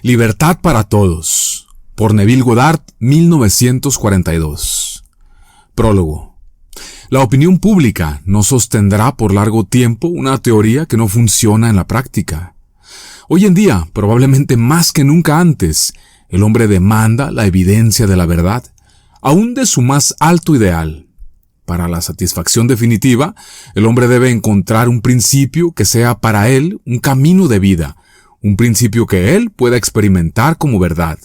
Libertad para todos, por Neville Goddard, 1942. Prólogo. La opinión pública no sostendrá por largo tiempo una teoría que no funciona en la práctica. Hoy en día, probablemente más que nunca antes, el hombre demanda la evidencia de la verdad, aún de su más alto ideal. Para la satisfacción definitiva, el hombre debe encontrar un principio que sea para él un camino de vida, un principio que él pueda experimentar como verdad.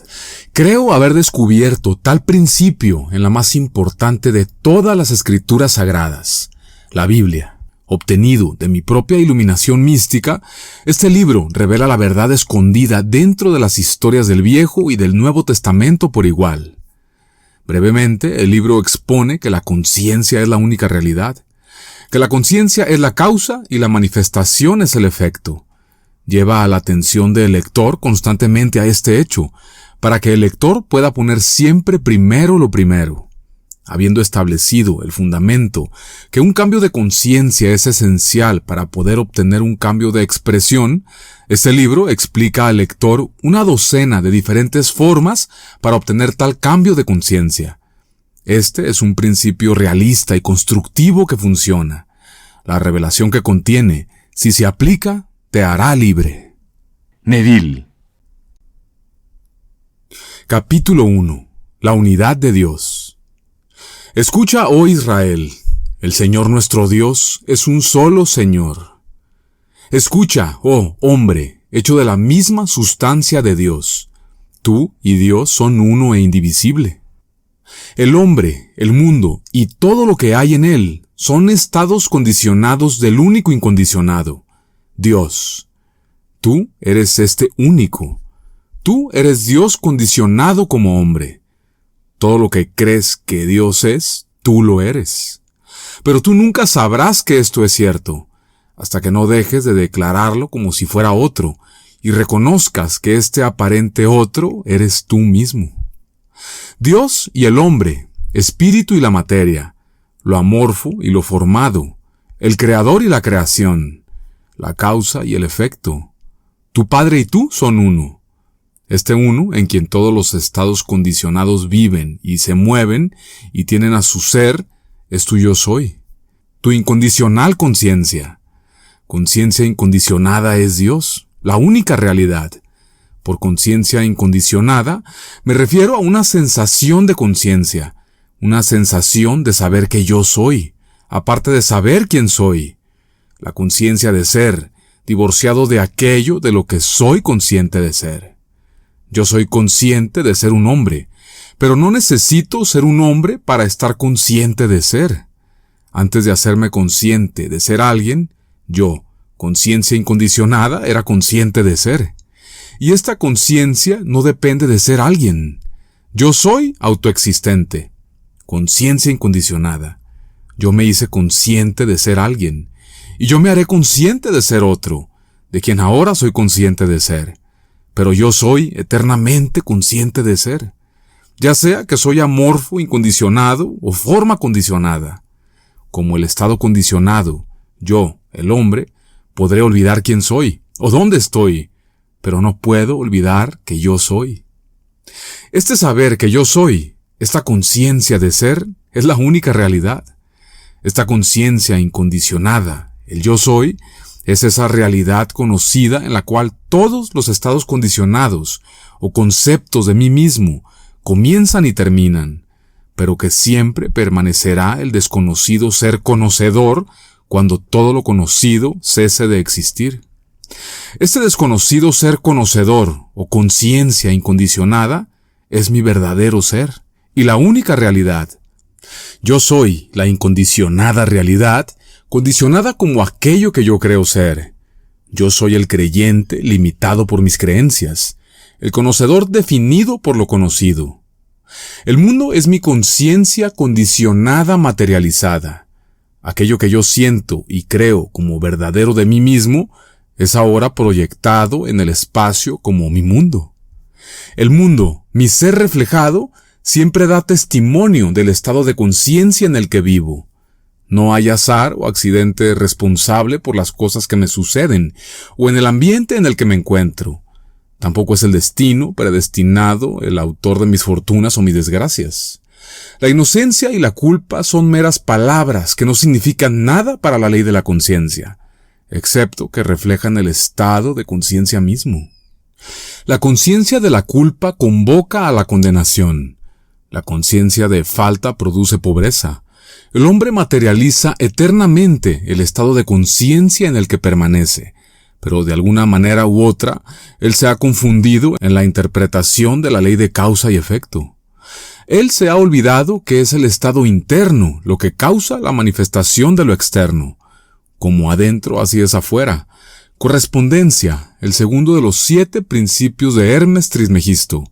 Creo haber descubierto tal principio en la más importante de todas las escrituras sagradas, la Biblia. Obtenido de mi propia iluminación mística, este libro revela la verdad escondida dentro de las historias del Viejo y del Nuevo Testamento por igual. Brevemente, el libro expone que la conciencia es la única realidad, que la conciencia es la causa y la manifestación es el efecto. Lleva a la atención del lector constantemente a este hecho, para que el lector pueda poner siempre primero lo primero. Habiendo establecido el fundamento que un cambio de conciencia es esencial para poder obtener un cambio de expresión, este libro explica al lector una docena de diferentes formas para obtener tal cambio de conciencia. Este es un principio realista y constructivo que funciona. La revelación que contiene, si se aplica, te hará libre. Neville. Capítulo 1. La unidad de Dios. Escucha, oh Israel, el Señor nuestro Dios es un solo Señor. Escucha, oh hombre, hecho de la misma sustancia de Dios. Tú y Dios son uno e indivisible. El hombre, el mundo y todo lo que hay en él son estados condicionados del único incondicionado, Dios. Tú eres este único. Tú eres Dios condicionado como hombre. Todo lo que crees que Dios es, tú lo eres. Pero tú nunca sabrás que esto es cierto, hasta que no dejes de declararlo como si fuera otro, y reconozcas que este aparente otro eres tú mismo. Dios y el hombre, espíritu y la materia, lo amorfo y lo formado, el creador y la creación, la causa y el efecto. Tu Padre y tú son uno. Este uno en quien todos los estados condicionados viven y se mueven y tienen a su ser, es tu yo soy. Tu incondicional conciencia. Conciencia incondicionada es Dios, la única realidad. Por conciencia incondicionada me refiero a una sensación de conciencia, una sensación de saber que yo soy, aparte de saber quién soy. La conciencia de ser, divorciado de aquello de lo que soy consciente de ser. Yo soy consciente de ser un hombre, pero no necesito ser un hombre para estar consciente de ser. Antes de hacerme consciente de ser alguien, yo, conciencia incondicionada, era consciente de ser. Y esta conciencia no depende de ser alguien. Yo soy autoexistente, conciencia incondicionada. Yo me hice consciente de ser alguien. Y yo me haré consciente de ser otro, de quien ahora soy consciente de ser. Pero yo soy eternamente consciente de ser, ya sea que soy amorfo incondicionado o forma condicionada. Como el estado condicionado, yo, el hombre, podré olvidar quién soy o dónde estoy, pero no puedo olvidar que yo soy. Este saber que yo soy, esta conciencia de ser, es la única realidad. Esta conciencia incondicionada, el yo soy, es esa realidad conocida en la cual todos los estados condicionados o conceptos de mí mismo comienzan y terminan, pero que siempre permanecerá el desconocido ser conocedor cuando todo lo conocido cese de existir. Este desconocido ser conocedor o conciencia incondicionada es mi verdadero ser y la única realidad. Yo soy la incondicionada realidad, condicionada como aquello que yo creo ser. Yo soy el creyente limitado por mis creencias, el conocedor definido por lo conocido. El mundo es mi conciencia condicionada materializada. Aquello que yo siento y creo como verdadero de mí mismo es ahora proyectado en el espacio como mi mundo. El mundo, mi ser reflejado, siempre da testimonio del estado de conciencia en el que vivo. No hay azar o accidente responsable por las cosas que me suceden o en el ambiente en el que me encuentro. Tampoco es el destino predestinado el autor de mis fortunas o mis desgracias. La inocencia y la culpa son meras palabras que no significan nada para la ley de la conciencia, excepto que reflejan el estado de conciencia mismo. La conciencia de la culpa convoca a la condenación. La conciencia de falta produce pobreza. El hombre materializa eternamente el estado de conciencia en el que permanece, pero de alguna manera u otra, él se ha confundido en la interpretación de la ley de causa y efecto. Él se ha olvidado que es el estado interno lo que causa la manifestación de lo externo. Como adentro, así es afuera. Correspondencia, el segundo de los 7 principios de Hermes Trismegisto.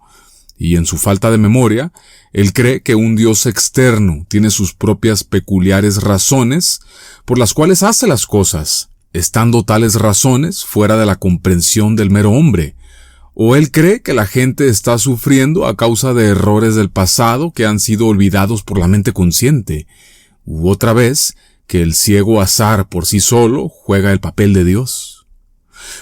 Y en su falta de memoria, él cree que un Dios externo tiene sus propias peculiares razones por las cuales hace las cosas, estando tales razones fuera de la comprensión del mero hombre. O él cree que la gente está sufriendo a causa de errores del pasado que han sido olvidados por la mente consciente. U otra vez, que el ciego azar por sí solo juega el papel de Dios.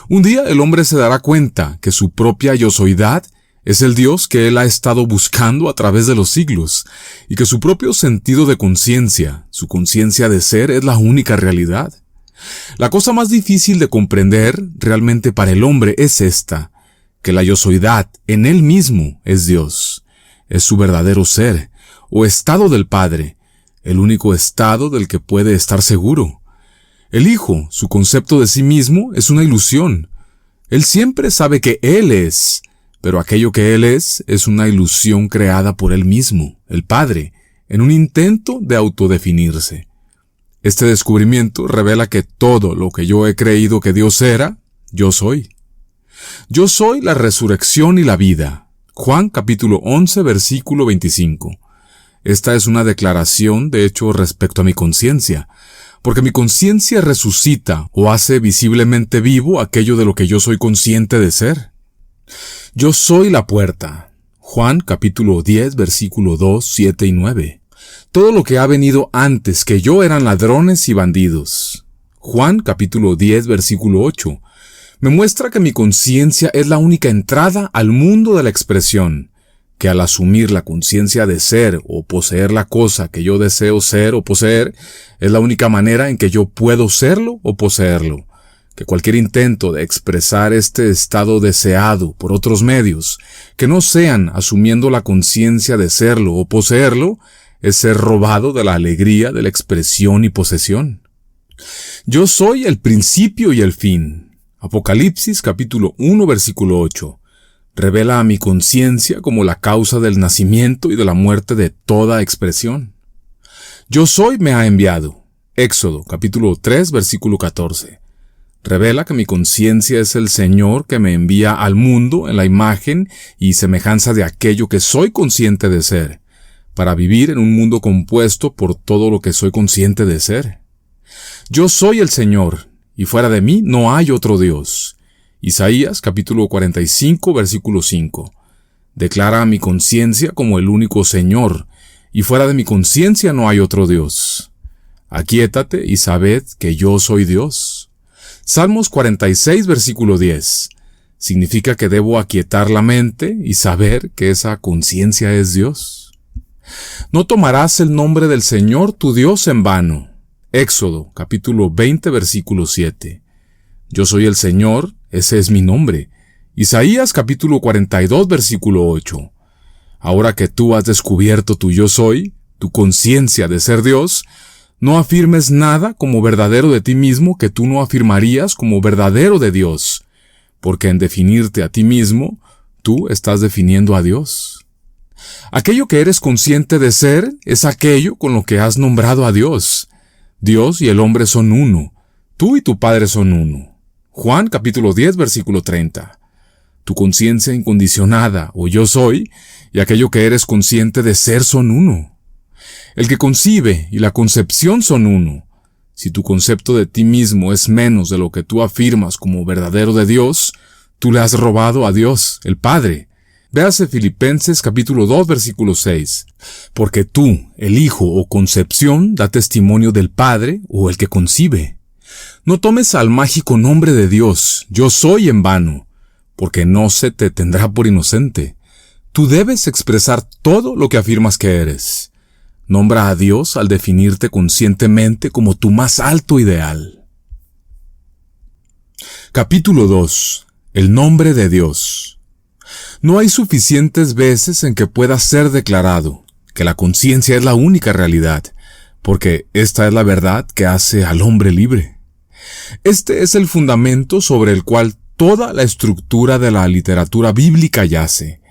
Un día el hombre se dará cuenta que su propia yosoidad es el Dios que él ha estado buscando a través de los siglos, y que su propio sentido de conciencia, su conciencia de ser, es la única realidad. La cosa más difícil de comprender realmente para el hombre es esta, que la yosoidad en él mismo es Dios, es su verdadero ser, o estado del Padre, el único estado del que puede estar seguro. El Hijo, su concepto de sí mismo, es una ilusión. Él siempre sabe que Él es, pero aquello que Él es una ilusión creada por Él mismo, el Padre, en un intento de autodefinirse. Este descubrimiento revela que todo lo que yo he creído que Dios era, yo soy. Yo soy la resurrección y la vida. Juan capítulo 11, versículo 25. Esta es una declaración, de hecho, respecto a mi conciencia, porque mi conciencia resucita o hace visiblemente vivo aquello de lo que yo soy consciente de ser. Yo soy la puerta. Juan capítulo 10, versículo 2, 7 y 9. Todo lo que ha venido antes que yo eran ladrones y bandidos. Juan capítulo 10, versículo 8. Me muestra que mi conciencia es la única entrada al mundo de la expresión, que al asumir la conciencia de ser o poseer la cosa que yo deseo ser o poseer, es la única manera en que yo puedo serlo o poseerlo, que cualquier intento de expresar este estado deseado por otros medios, que no sean asumiendo la conciencia de serlo o poseerlo, es ser robado de la alegría de la expresión y posesión. Yo soy el principio y el fin. Apocalipsis capítulo 1 versículo 8. Revela a mi conciencia como la causa del nacimiento y de la muerte de toda expresión. Yo soy me ha enviado. Éxodo capítulo 3 versículo 14. Revela que mi conciencia es el Señor que me envía al mundo en la imagen y semejanza de aquello que soy consciente de ser, para vivir en un mundo compuesto por todo lo que soy consciente de ser. Yo soy el Señor, y fuera de mí no hay otro Dios. Isaías capítulo 45 versículo 5. Declara a mi conciencia como el único Señor, y fuera de mi conciencia no hay otro Dios. Aquíétate y sabed que yo soy Dios. Salmos 46 versículo 10. Significa que debo aquietar la mente y saber que esa conciencia es Dios. No tomarás el nombre del Señor tu Dios en vano. Éxodo, capítulo 20, versículo 7. Yo soy el Señor, ese es mi nombre. Isaías, capítulo 42, versículo 8. Ahora que tú has descubierto tu yo soy, tu conciencia de ser Dios, no afirmes nada como verdadero de ti mismo que tú no afirmarías como verdadero de Dios, porque en definirte a ti mismo, tú estás definiendo a Dios. Aquello que eres consciente de ser es aquello con lo que has nombrado a Dios. Dios y el hombre son uno. Tú y tu Padre son uno. Juan capítulo 10 versículo 30. Tu conciencia incondicionada o yo soy y aquello que eres consciente de ser son uno. El que concibe y la concepción son uno. Si tu concepto de ti mismo es menos de lo que tú afirmas como verdadero de Dios, tú le has robado a Dios, el Padre. Véase Filipenses capítulo 2 versículo 6. Porque tú, el Hijo o concepción, da testimonio del Padre o el que concibe. No tomes al mágico nombre de Dios, yo soy en vano, porque no se te tendrá por inocente. Tú debes expresar todo lo que afirmas que eres. Nombra a Dios al definirte conscientemente como tu más alto ideal. Capítulo 2. El nombre de Dios. No hay suficientes veces en que pueda ser declarado que la conciencia es la única realidad, porque esta es la verdad que hace al hombre libre. Este es el fundamento sobre el cual toda la estructura de la literatura bíblica yace.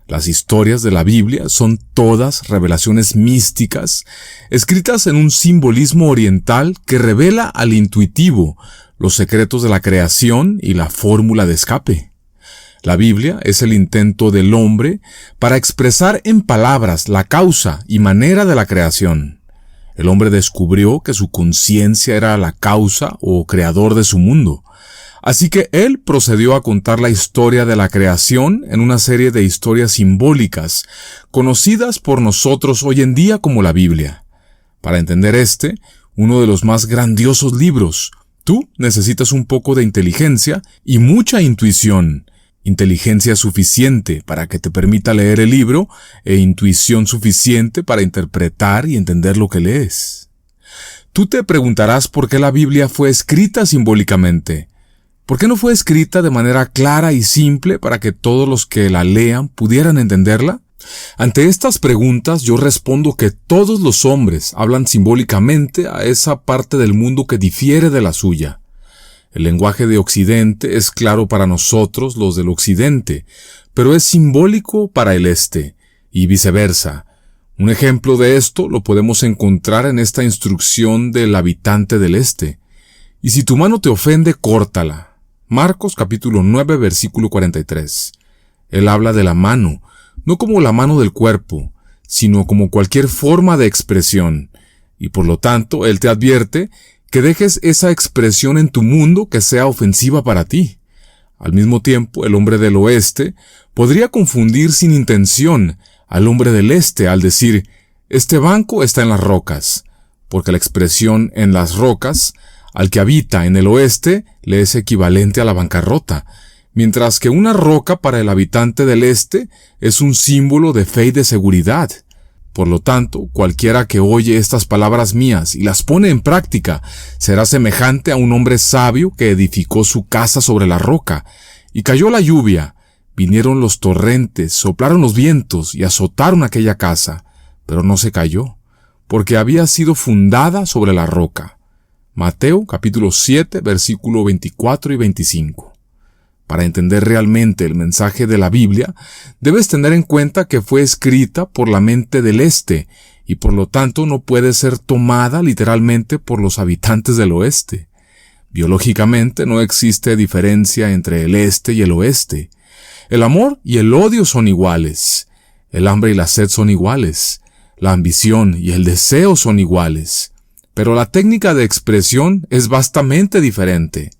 Las historias de la Biblia son todas revelaciones místicas, escritas en un simbolismo oriental que revela al intuitivo los secretos de la creación y la fórmula de escape. La Biblia es el intento del hombre para expresar en palabras la causa y manera de la creación. El hombre descubrió que su conciencia era la causa o creador de su mundo. Así que él procedió a contar la historia de la creación en una serie de historias simbólicas, conocidas por nosotros hoy en día como la Biblia. Para entender uno de los más grandiosos libros, tú necesitas un poco de inteligencia y mucha intuición. Inteligencia suficiente para que te permita leer el libro e intuición suficiente para interpretar y entender lo que lees. Tú te preguntarás por qué la Biblia fue escrita simbólicamente. ¿Por qué no fue escrita de manera clara y simple para que todos los que la lean pudieran entenderla? Ante estas preguntas yo respondo que todos los hombres hablan simbólicamente a esa parte del mundo que difiere de la suya. El lenguaje de Occidente es claro para nosotros, los del Occidente, pero es simbólico para el Este, y viceversa. Un ejemplo de esto lo podemos encontrar en esta instrucción del habitante del Este. Y si tu mano te ofende, córtala. Marcos capítulo 9, versículo 43. Él habla de la mano, no como la mano del cuerpo, sino como cualquier forma de expresión, y por lo tanto él te advierte que dejes esa expresión en tu mundo que sea ofensiva para ti. Al mismo tiempo, el hombre del oeste podría confundir sin intención al hombre del este al decir, este banco está en las rocas, porque la expresión en las rocas al que habita en el oeste le es equivalente a la bancarrota, mientras que una roca para el habitante del este es un símbolo de fe y de seguridad. Por lo tanto, cualquiera que oye estas palabras mías y las pone en práctica, será semejante a un hombre sabio que edificó su casa sobre la roca, y cayó la lluvia, vinieron los torrentes, soplaron los vientos y azotaron aquella casa, pero no se cayó, porque había sido fundada sobre la roca. Mateo capítulo 7, versículo 24 y 25. Para entender realmente el mensaje de la Biblia, debes tener en cuenta que fue escrita por la mente del este, y por lo tanto no puede ser tomada literalmente por los habitantes del oeste. Biológicamente no existe diferencia entre el este y el oeste. El amor y el odio son iguales. El hambre y la sed son iguales. La ambición y el deseo son iguales. Pero la técnica de expresión es vastamente diferente.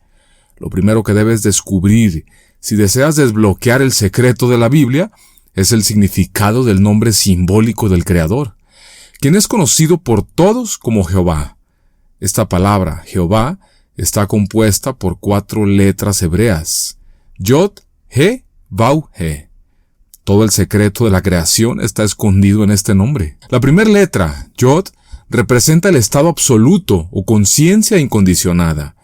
Lo primero que debes descubrir, si deseas desbloquear el secreto de la Biblia, es el significado del nombre simbólico del Creador, quien es conocido por todos como Jehová. Esta palabra, Jehová, está compuesta por 4 letras hebreas: Yod, He, Vau, He. Todo el secreto de la creación está escondido en este nombre. La primera letra, Yod, representa el estado absoluto o conciencia incondicionada,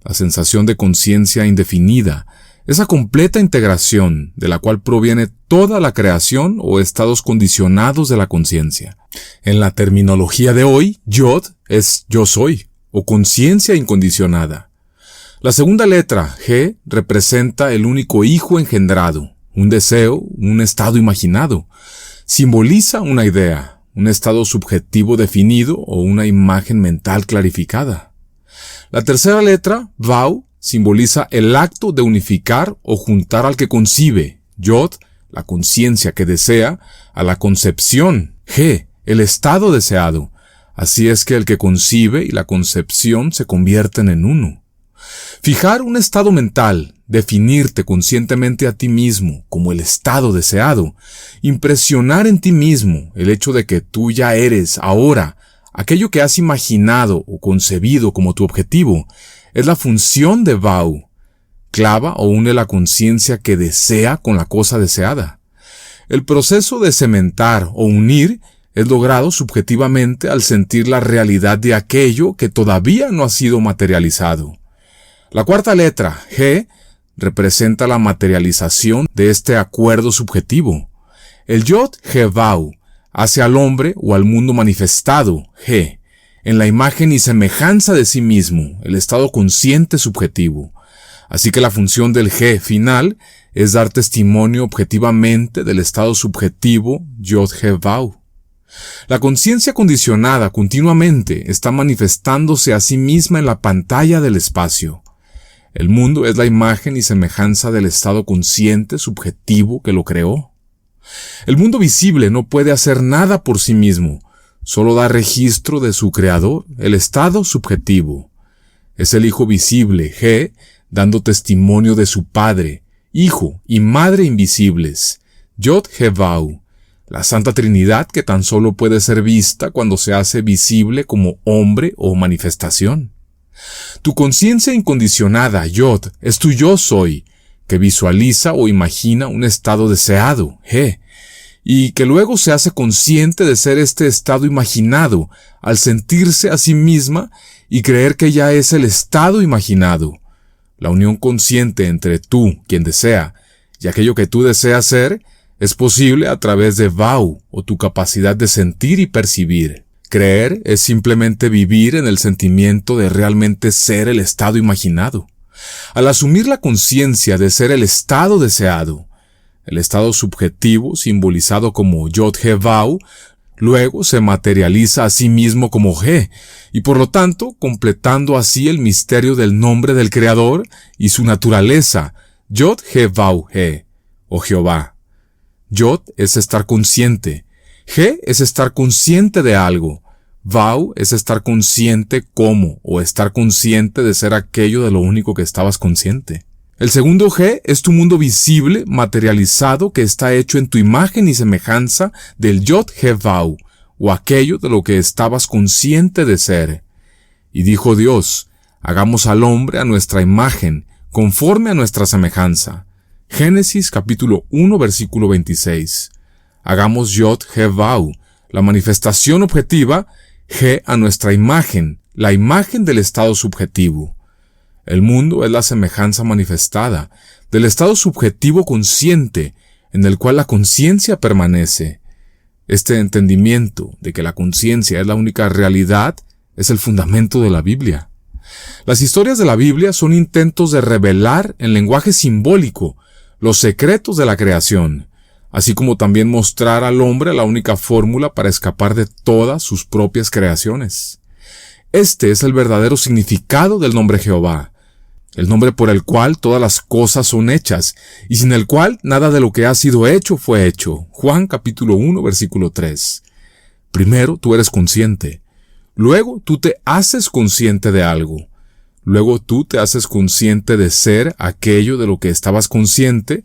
la sensación de conciencia indefinida, esa completa integración de la cual proviene toda la creación o estados condicionados de la conciencia. En la terminología de hoy, Yod es yo soy, o conciencia incondicionada. La segunda letra, G, representa el único hijo engendrado, un deseo, un estado imaginado. Simboliza una idea, un estado subjetivo definido o una imagen mental clarificada. La tercera letra, Vau, simboliza el acto de unificar o juntar al que concibe, Yod, la conciencia que desea, a la concepción, G, el estado deseado. Así es que el que concibe y la concepción se convierten en uno. Fijar un estado mental, definirte conscientemente a ti mismo como el estado deseado, impresionar en ti mismo el hecho de que tú ya eres ahora aquello que has imaginado o concebido como tu objetivo, es la función de Vau. clava o une la conciencia que desea con la cosa deseada. El proceso de cementar o unir es logrado subjetivamente al sentir la realidad de aquello que todavía no ha sido materializado. La cuarta letra, G, representa la materialización de este acuerdo subjetivo. El Yod He Vau hace al hombre o al mundo manifestado, G, en la imagen y semejanza de sí mismo, el estado consciente subjetivo. Así que la función del G final es dar testimonio objetivamente del estado subjetivo Yod He Vau. La conciencia condicionada continuamente está manifestándose a sí misma en la pantalla del espacio. El mundo es la imagen y semejanza del estado consciente subjetivo que lo creó. El mundo visible no puede hacer nada por sí mismo, solo da registro de su creador, el estado subjetivo. Es el Hijo visible, G, dando testimonio de su Padre, Hijo y Madre invisibles, Yod He Vau, la Santa Trinidad que tan solo puede ser vista cuando se hace visible como hombre o manifestación. Tu conciencia incondicionada, Yod, es tu yo soy, que visualiza o imagina un estado deseado, G, y que luego se hace consciente de ser este estado imaginado al sentirse a sí misma y creer que ya es el estado imaginado. La unión consciente entre tú, quien desea, y aquello que tú deseas ser, es posible a través de Vau, o tu capacidad de sentir y percibir. Creer es simplemente vivir en el sentimiento de realmente ser el estado imaginado. Al asumir la conciencia de ser el estado deseado, el estado subjetivo simbolizado como Yod He Vau, luego se materializa a sí mismo como G, y por lo tanto completando así el misterio del nombre del Creador y su naturaleza, Yod He Vau He, o Jehová. Yod es estar consciente, G es estar consciente de algo, Vau es estar consciente como o estar consciente de ser aquello de lo único que estabas consciente. El segundo G es tu mundo visible, materializado, que está hecho en tu imagen y semejanza del Yod He Vau, o aquello de lo que estabas consciente de ser. Y dijo Dios, hagamos al hombre a nuestra imagen, conforme a nuestra semejanza. Génesis capítulo 1 versículo 26. Hagamos Yod He Vau, la manifestación objetiva, G a nuestra imagen, la imagen del estado subjetivo. El mundo es la semejanza manifestada del estado subjetivo consciente en el cual la conciencia permanece. Este entendimiento de que la conciencia es la única realidad es el fundamento de la Biblia. Las historias de la Biblia son intentos de revelar en lenguaje simbólico los secretos de la creación, así como también mostrar al hombre la única fórmula para escapar de todas sus propias creaciones. Este es el verdadero significado del nombre Jehová, el nombre por el cual todas las cosas son hechas, y sin el cual nada de lo que ha sido hecho fue hecho. Juan capítulo 1 versículo 3. Primero tú eres consciente, luego tú te haces consciente de algo, luego tú te haces consciente de ser aquello de lo que estabas consciente,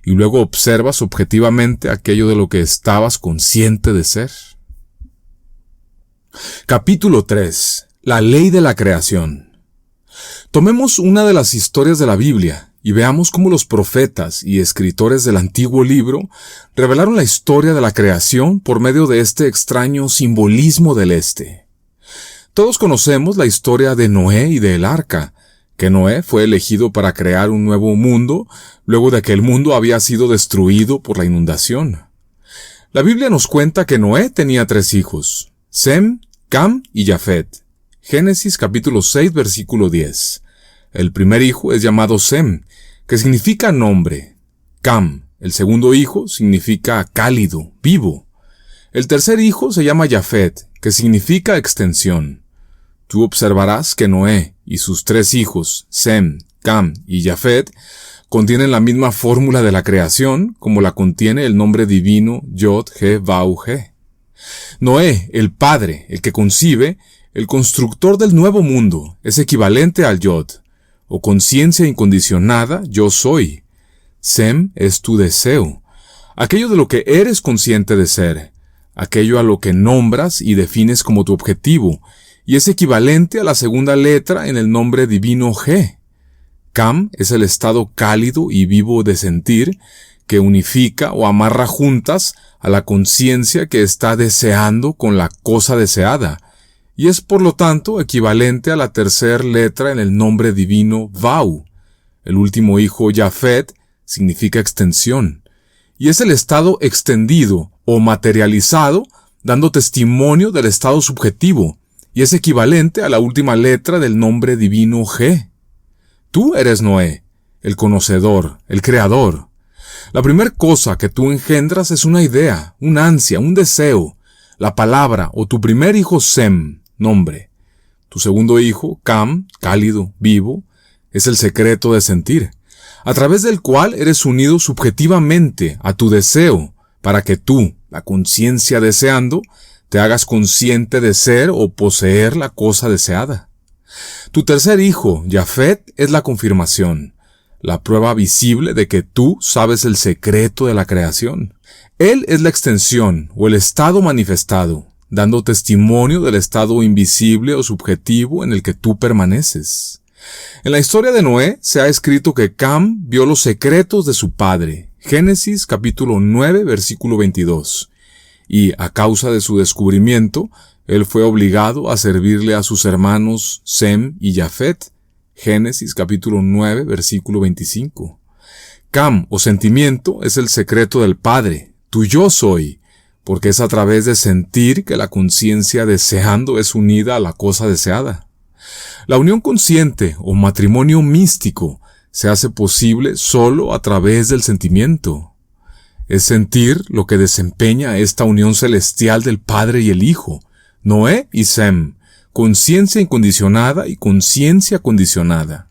y luego observas objetivamente aquello de lo que estabas consciente de ser. Capítulo 3. La ley de la creación. Tomemos una de las historias de la Biblia y veamos cómo los profetas y escritores del antiguo libro revelaron la historia de la creación por medio de este extraño simbolismo del este. Todos conocemos la historia de Noé y del arca, que Noé fue elegido para crear un nuevo mundo luego de que el mundo había sido destruido por la inundación. La Biblia nos cuenta que Noé tenía 3 hijos, Sem, Cam y Jafet. Génesis capítulo 6 versículo 10. El primer hijo es llamado Sem, que significa nombre. Cam, el segundo hijo, significa cálido, vivo. El tercer hijo se llama Jafet, que significa extensión. Tú observarás que Noé y sus 3 hijos, Sem, Cam y Jafet, contienen la misma fórmula de la creación como la contiene el nombre divino Yod He Vau He. Noé, el padre, el que concibe, el constructor del nuevo mundo, es equivalente al Yod, o conciencia incondicionada, yo soy. Sem es tu deseo, aquello de lo que eres consciente de ser, aquello a lo que nombras y defines como tu objetivo, y es equivalente a la segunda letra en el nombre divino G. Cam es el estado cálido y vivo de sentir que unifica o amarra juntas a la conciencia que está deseando con la cosa deseada, y es por lo tanto equivalente a la tercera letra en el nombre divino Vau. El último hijo Yafet significa extensión, y es el estado extendido o materializado dando testimonio del estado subjetivo, y es equivalente a la última letra del nombre divino G. Tú eres Noé, el conocedor, el creador. La primera cosa que tú engendras es una idea, un ansia, un deseo, la palabra o tu primer hijo Sem, nombre. Tu segundo hijo, Cam, cálido, vivo, es el secreto de sentir, a través del cual eres unido subjetivamente a tu deseo, para que tú, la conciencia deseando, te hagas consciente de ser o poseer la cosa deseada. Tu tercer hijo, Yafet, es la confirmación, la prueba visible de que tú sabes el secreto de la creación. Él es la extensión o el estado manifestado, dando testimonio del estado invisible o subjetivo en el que tú permaneces. En la historia de Noé se ha escrito que Cam vio los secretos de su padre, Génesis capítulo 9, versículo 22, y a causa de su descubrimiento, él fue obligado a servirle a sus hermanos Sem y Yafet, Génesis capítulo 9, versículo 25. Cam o sentimiento es el secreto del Padre, tu yo soy, porque es a través de sentir que la conciencia deseando es unida a la cosa deseada. La unión consciente o matrimonio místico se hace posible solo a través del sentimiento. Es sentir lo que desempeña esta unión celestial del Padre y el Hijo, Noé y Sem, conciencia incondicionada y conciencia condicionada.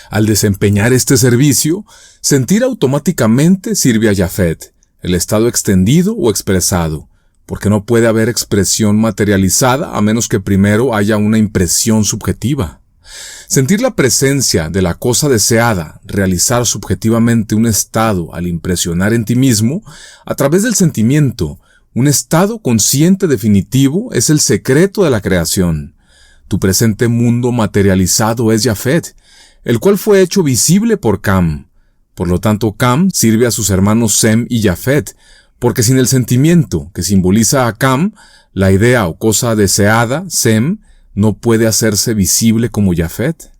Al desempeñar este servicio, sentir automáticamente sirve a Yafet, el estado extendido o expresado, porque no puede haber expresión materializada a menos que primero haya una impresión subjetiva. Sentir la presencia de la cosa deseada, realizar subjetivamente un estado al impresionar en ti mismo, a través del sentimiento, un estado consciente definitivo es el secreto de la creación. Tu presente mundo materializado es Yafet, el cual fue hecho visible por Cam. Por lo tanto, Cam sirve a sus hermanos Sem y Yafet, porque sin el sentimiento que simboliza a Cam, la idea o cosa deseada, Sem, no puede hacerse visible como Yafet.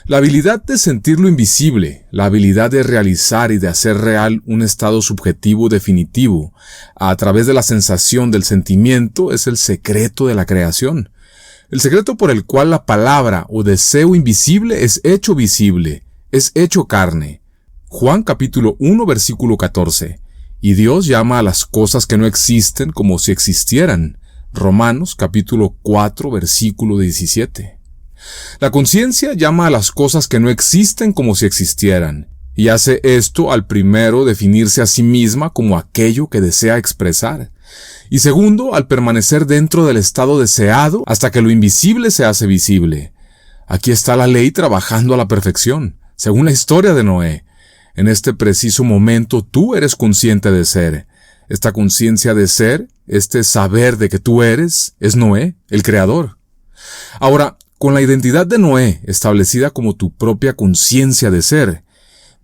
La habilidad de sentir lo invisible, la habilidad de realizar y de hacer real un estado subjetivo definitivo, a través de la sensación del sentimiento, es el secreto de la creación. El secreto por el cual la palabra o deseo invisible es hecho visible, es hecho carne. Juan capítulo 1 versículo 14. Y Dios llama a las cosas que no existen como si existieran. Romanos capítulo 4 versículo 17. La conciencia llama a las cosas que no existen como si existieran, y hace esto al primero definirse a sí misma como aquello que desea expresar, y segundo al permanecer dentro del estado deseado hasta que lo invisible se hace visible. Aquí está la ley trabajando a la perfección, según la historia de Noé. En este preciso momento tú eres consciente de ser. Esta conciencia de ser, este saber de que tú eres, es Noé, el creador. Ahora, con la identidad de Noé establecida como tu propia conciencia de ser,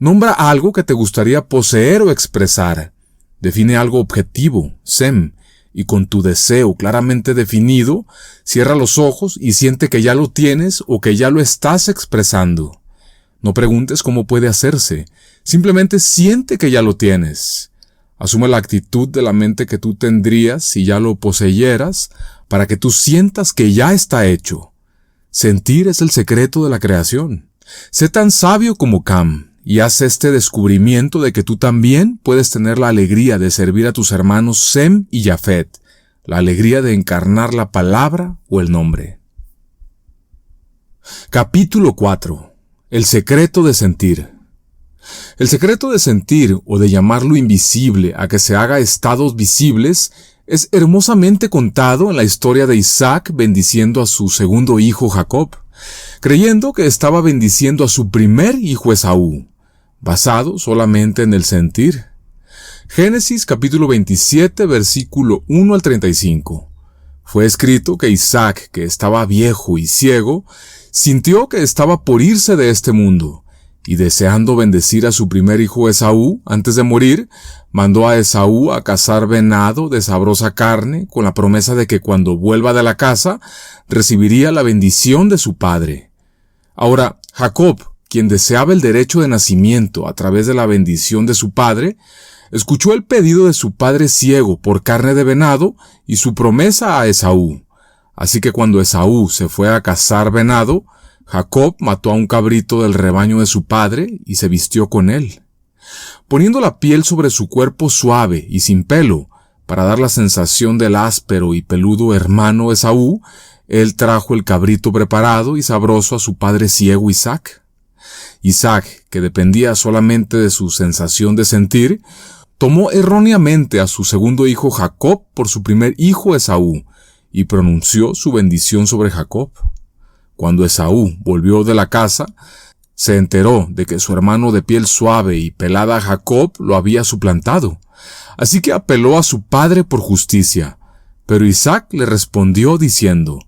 nombra algo que te gustaría poseer o expresar. Define algo objetivo, Sem, y con tu deseo claramente definido, cierra los ojos y siente que ya lo tienes o que ya lo estás expresando. No preguntes cómo puede hacerse, simplemente siente que ya lo tienes. Asume la actitud de la mente que tú tendrías si ya lo poseyeras, para que tú sientas que ya está hecho. Sentir es el secreto de la creación. Sé tan sabio como Cam, y haz este descubrimiento de que tú también puedes tener la alegría de servir a tus hermanos Sem y Yafet, la alegría de encarnar la palabra o el nombre. Capítulo 4. El secreto de sentir. El secreto de sentir, o de llamar lo invisible a que se haga estados visibles, es hermosamente contado en la historia de Isaac bendiciendo a su segundo hijo Jacob, creyendo que estaba bendiciendo a su primer hijo Esaú, basado solamente en el sentir. Génesis capítulo 27, versículo 1 al 35. Fue escrito que Isaac, que estaba viejo y ciego, sintió que estaba por irse de este mundo, y deseando bendecir a su primer hijo Esaú, antes de morir, mandó a Esaú a cazar venado de sabrosa carne, con la promesa de que cuando vuelva de la caza, recibiría la bendición de su padre. Ahora, Jacob, quien deseaba el derecho de nacimiento a través de la bendición de su padre, escuchó el pedido de su padre ciego por carne de venado y su promesa a Esaú. Así que cuando Esaú se fue a cazar venado, Jacob mató a un cabrito del rebaño de su padre y se vistió con él. Poniendo la piel sobre su cuerpo suave y sin pelo, para dar la sensación del áspero y peludo hermano Esaú, él trajo el cabrito preparado y sabroso a su padre ciego Isaac. Isaac, que dependía solamente de su sensación de sentir, tomó erróneamente a su segundo hijo Jacob por su primer hijo Esaú, y pronunció su bendición sobre Jacob. Cuando Esaú volvió de la caza, se enteró de que su hermano de piel suave y pelada Jacob lo había suplantado. Así que apeló a su padre por justicia. Pero Isaac le respondió diciendo: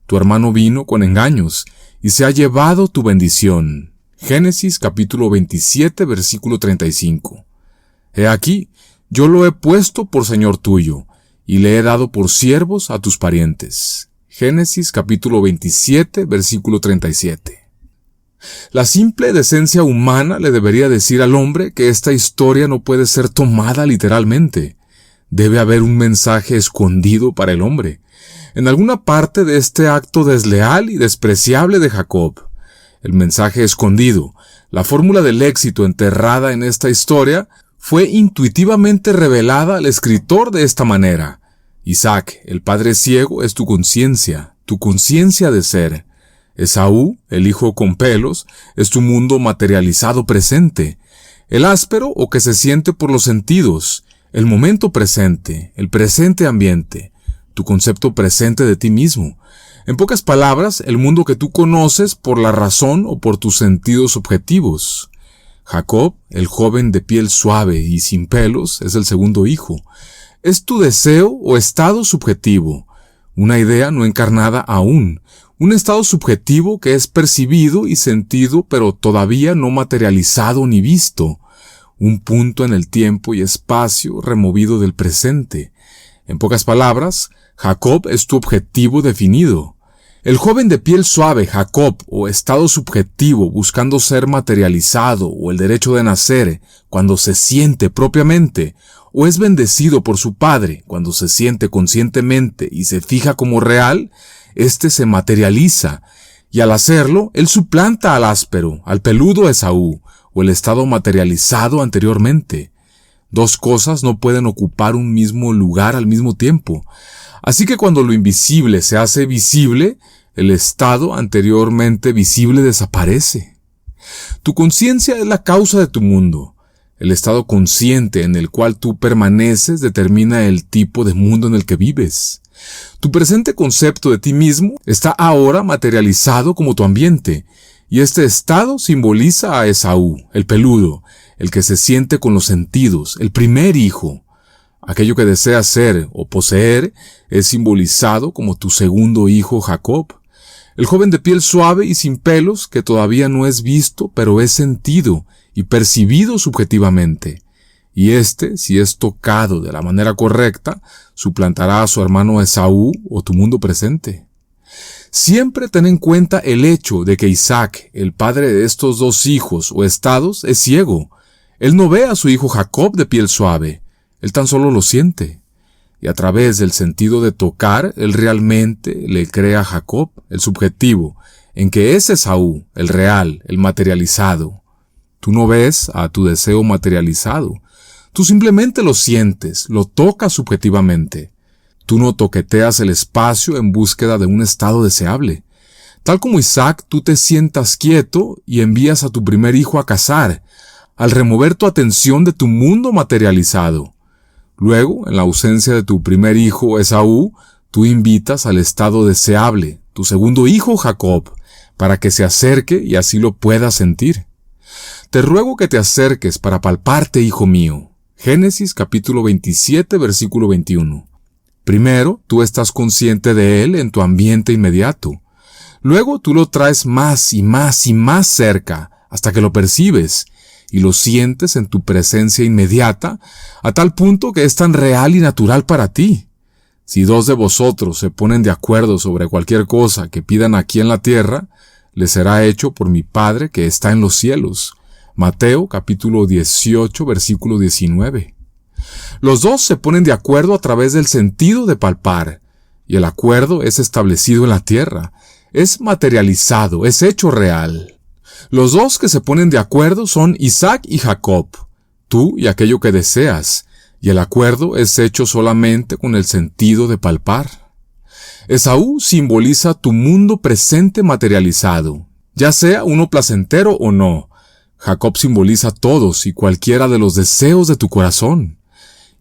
«Tu hermano vino con engaños, y se ha llevado tu bendición». Génesis capítulo 27, versículo 35. He aquí, yo lo he puesto por señor tuyo, y le he dado por siervos a tus parientes. Génesis capítulo 27, versículo 37. La simple decencia humana le debería decir al hombre que esta historia no puede ser tomada literalmente. Debe haber un mensaje escondido para el hombre, en alguna parte de este acto desleal y despreciable de Jacob. El mensaje escondido, la fórmula del éxito enterrada en esta historia, fue intuitivamente revelada al escritor de esta manera. Isaac, el padre ciego, es tu conciencia de ser. Esaú, el hijo con pelos, es tu mundo materializado presente. El áspero o que se siente por los sentidos, el momento presente, el presente ambiente, tu concepto presente de ti mismo. En pocas palabras, el mundo que tú conoces por la razón o por tus sentidos objetivos. Jacob, el joven de piel suave y sin pelos, es el segundo hijo. Es tu deseo o estado subjetivo, una idea no encarnada aún, un estado subjetivo que es percibido y sentido pero todavía no materializado ni visto, un punto en el tiempo y espacio removido del presente. En pocas palabras, Jacob es tu objetivo definido. El joven de piel suave, Jacob, o estado subjetivo buscando ser materializado o el derecho de nacer cuando se siente propiamente, o es bendecido por su padre cuando se siente conscientemente y se fija como real, éste se materializa, y al hacerlo, él suplanta al áspero, al peludo Esaú, o el estado materializado anteriormente. Dos cosas no pueden ocupar un mismo lugar al mismo tiempo. Así que cuando lo invisible se hace visible, el estado anteriormente visible desaparece. Tu conciencia es la causa de tu mundo. El estado consciente en el cual tú permaneces determina el tipo de mundo en el que vives. Tu presente concepto de ti mismo está ahora materializado como tu ambiente, y este estado simboliza a Esaú, el peludo, el que se siente con los sentidos, el primer hijo. Aquello que desea ser o poseer es simbolizado como tu segundo hijo Jacob, el joven de piel suave y sin pelos que todavía no es visto pero es sentido y percibido subjetivamente. Y si es tocado de la manera correcta, suplantará a su hermano Esaú o tu mundo presente. Siempre ten en cuenta el hecho de que Isaac, el padre de estos dos hijos o estados, es ciego. Él no ve a su hijo Jacob de piel suave, él tan solo lo siente. Y a través del sentido de tocar, él realmente le crea a Jacob, el subjetivo, en que es Esaú, el real, el materializado. Tú no ves a tu deseo materializado. Tú simplemente lo sientes, lo tocas subjetivamente. Tú no toqueteas el espacio en búsqueda de un estado deseable. Tal como Isaac, tú te sientas quieto y envías a tu primer hijo a cazar, al remover tu atención de tu mundo materializado. Luego, en la ausencia de tu primer hijo, Esaú, tú invitas al estado deseable, tu segundo hijo, Jacob, para que se acerque y así lo puedas sentir. Te ruego que te acerques para palparte, hijo mío. Génesis capítulo 27, versículo 21. Primero, tú estás consciente de él en tu ambiente inmediato. Luego tú lo traes más y más y más cerca, hasta que lo percibes y lo sientes en tu presencia inmediata, a tal punto que es tan real y natural para ti. Si dos de vosotros se ponen de acuerdo sobre cualquier cosa que pidan aquí en la tierra, les será hecho por mi Padre que está en los cielos. Mateo capítulo 18, versículo 19. Los dos se ponen de acuerdo a través del sentido de palpar, y el acuerdo es establecido en la tierra, es materializado, es hecho real. Los dos que se ponen de acuerdo son Isaac y Jacob, tú y aquello que deseas, y el acuerdo es hecho solamente con el sentido de palpar. Esaú simboliza tu mundo presente materializado, ya sea uno placentero o no. Jacob simboliza todos y cualquiera de los deseos de tu corazón.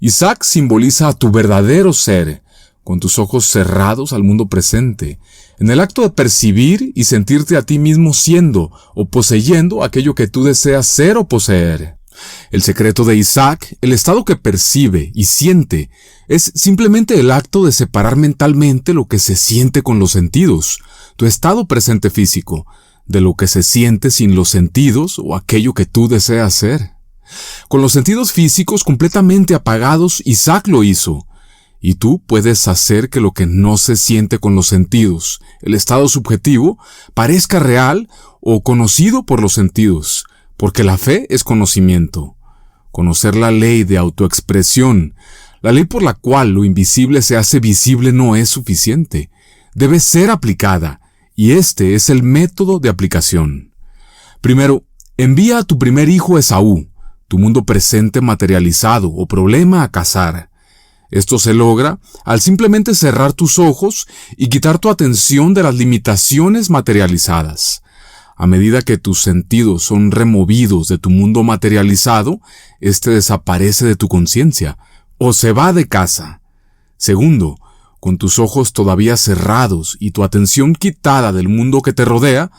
Isaac simboliza a tu verdadero ser, con tus ojos cerrados al mundo presente, en el acto de percibir y sentirte a ti mismo siendo o poseyendo aquello que tú deseas ser o poseer. El secreto de Isaac, el estado que percibe y siente, es simplemente el acto de separar mentalmente lo que se siente con los sentidos, tu estado presente físico, de lo que se siente sin los sentidos o aquello que tú deseas ser. Con los sentidos físicos completamente apagados, Isaac lo hizo. Y tú puedes hacer que lo que no se siente con los sentidos, el estado subjetivo, parezca real o conocido por los sentidos, porque la fe es conocimiento. Conocer la ley de autoexpresión, la ley por la cual lo invisible se hace visible, no es suficiente. Debe ser aplicada, y este es el método de aplicación. Primero, envía a tu primer hijo Esaú, tu mundo presente materializado o problema a cazar. Esto se logra al simplemente cerrar tus ojos y quitar tu atención de las limitaciones materializadas. A medida que tus sentidos son removidos de tu mundo materializado, este desaparece de tu conciencia o se va de casa. Segundo, con tus ojos todavía cerrados y tu atención quitada del mundo que te rodea,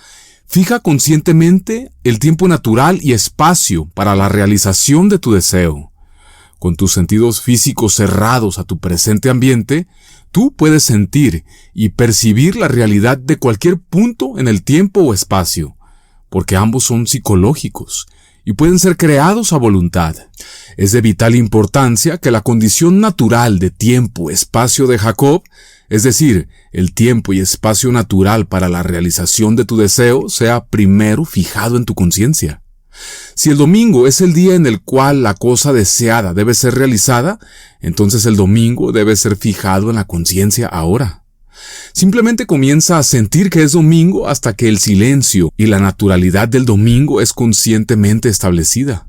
fija conscientemente el tiempo natural y espacio para la realización de tu deseo. Con tus sentidos físicos cerrados a tu presente ambiente, tú puedes sentir y percibir la realidad de cualquier punto en el tiempo o espacio, porque ambos son psicológicos y pueden ser creados a voluntad. Es de vital importancia que la condición natural de tiempo-espacio de Jacob, es decir, el tiempo y espacio natural para la realización de tu deseo, sea primero fijado en tu conciencia. Si el domingo es el día en el cual la cosa deseada debe ser realizada, entonces el domingo debe ser fijado en la conciencia ahora. Simplemente comienza a sentir que es domingo hasta que el silencio y la naturalidad del domingo es conscientemente establecida.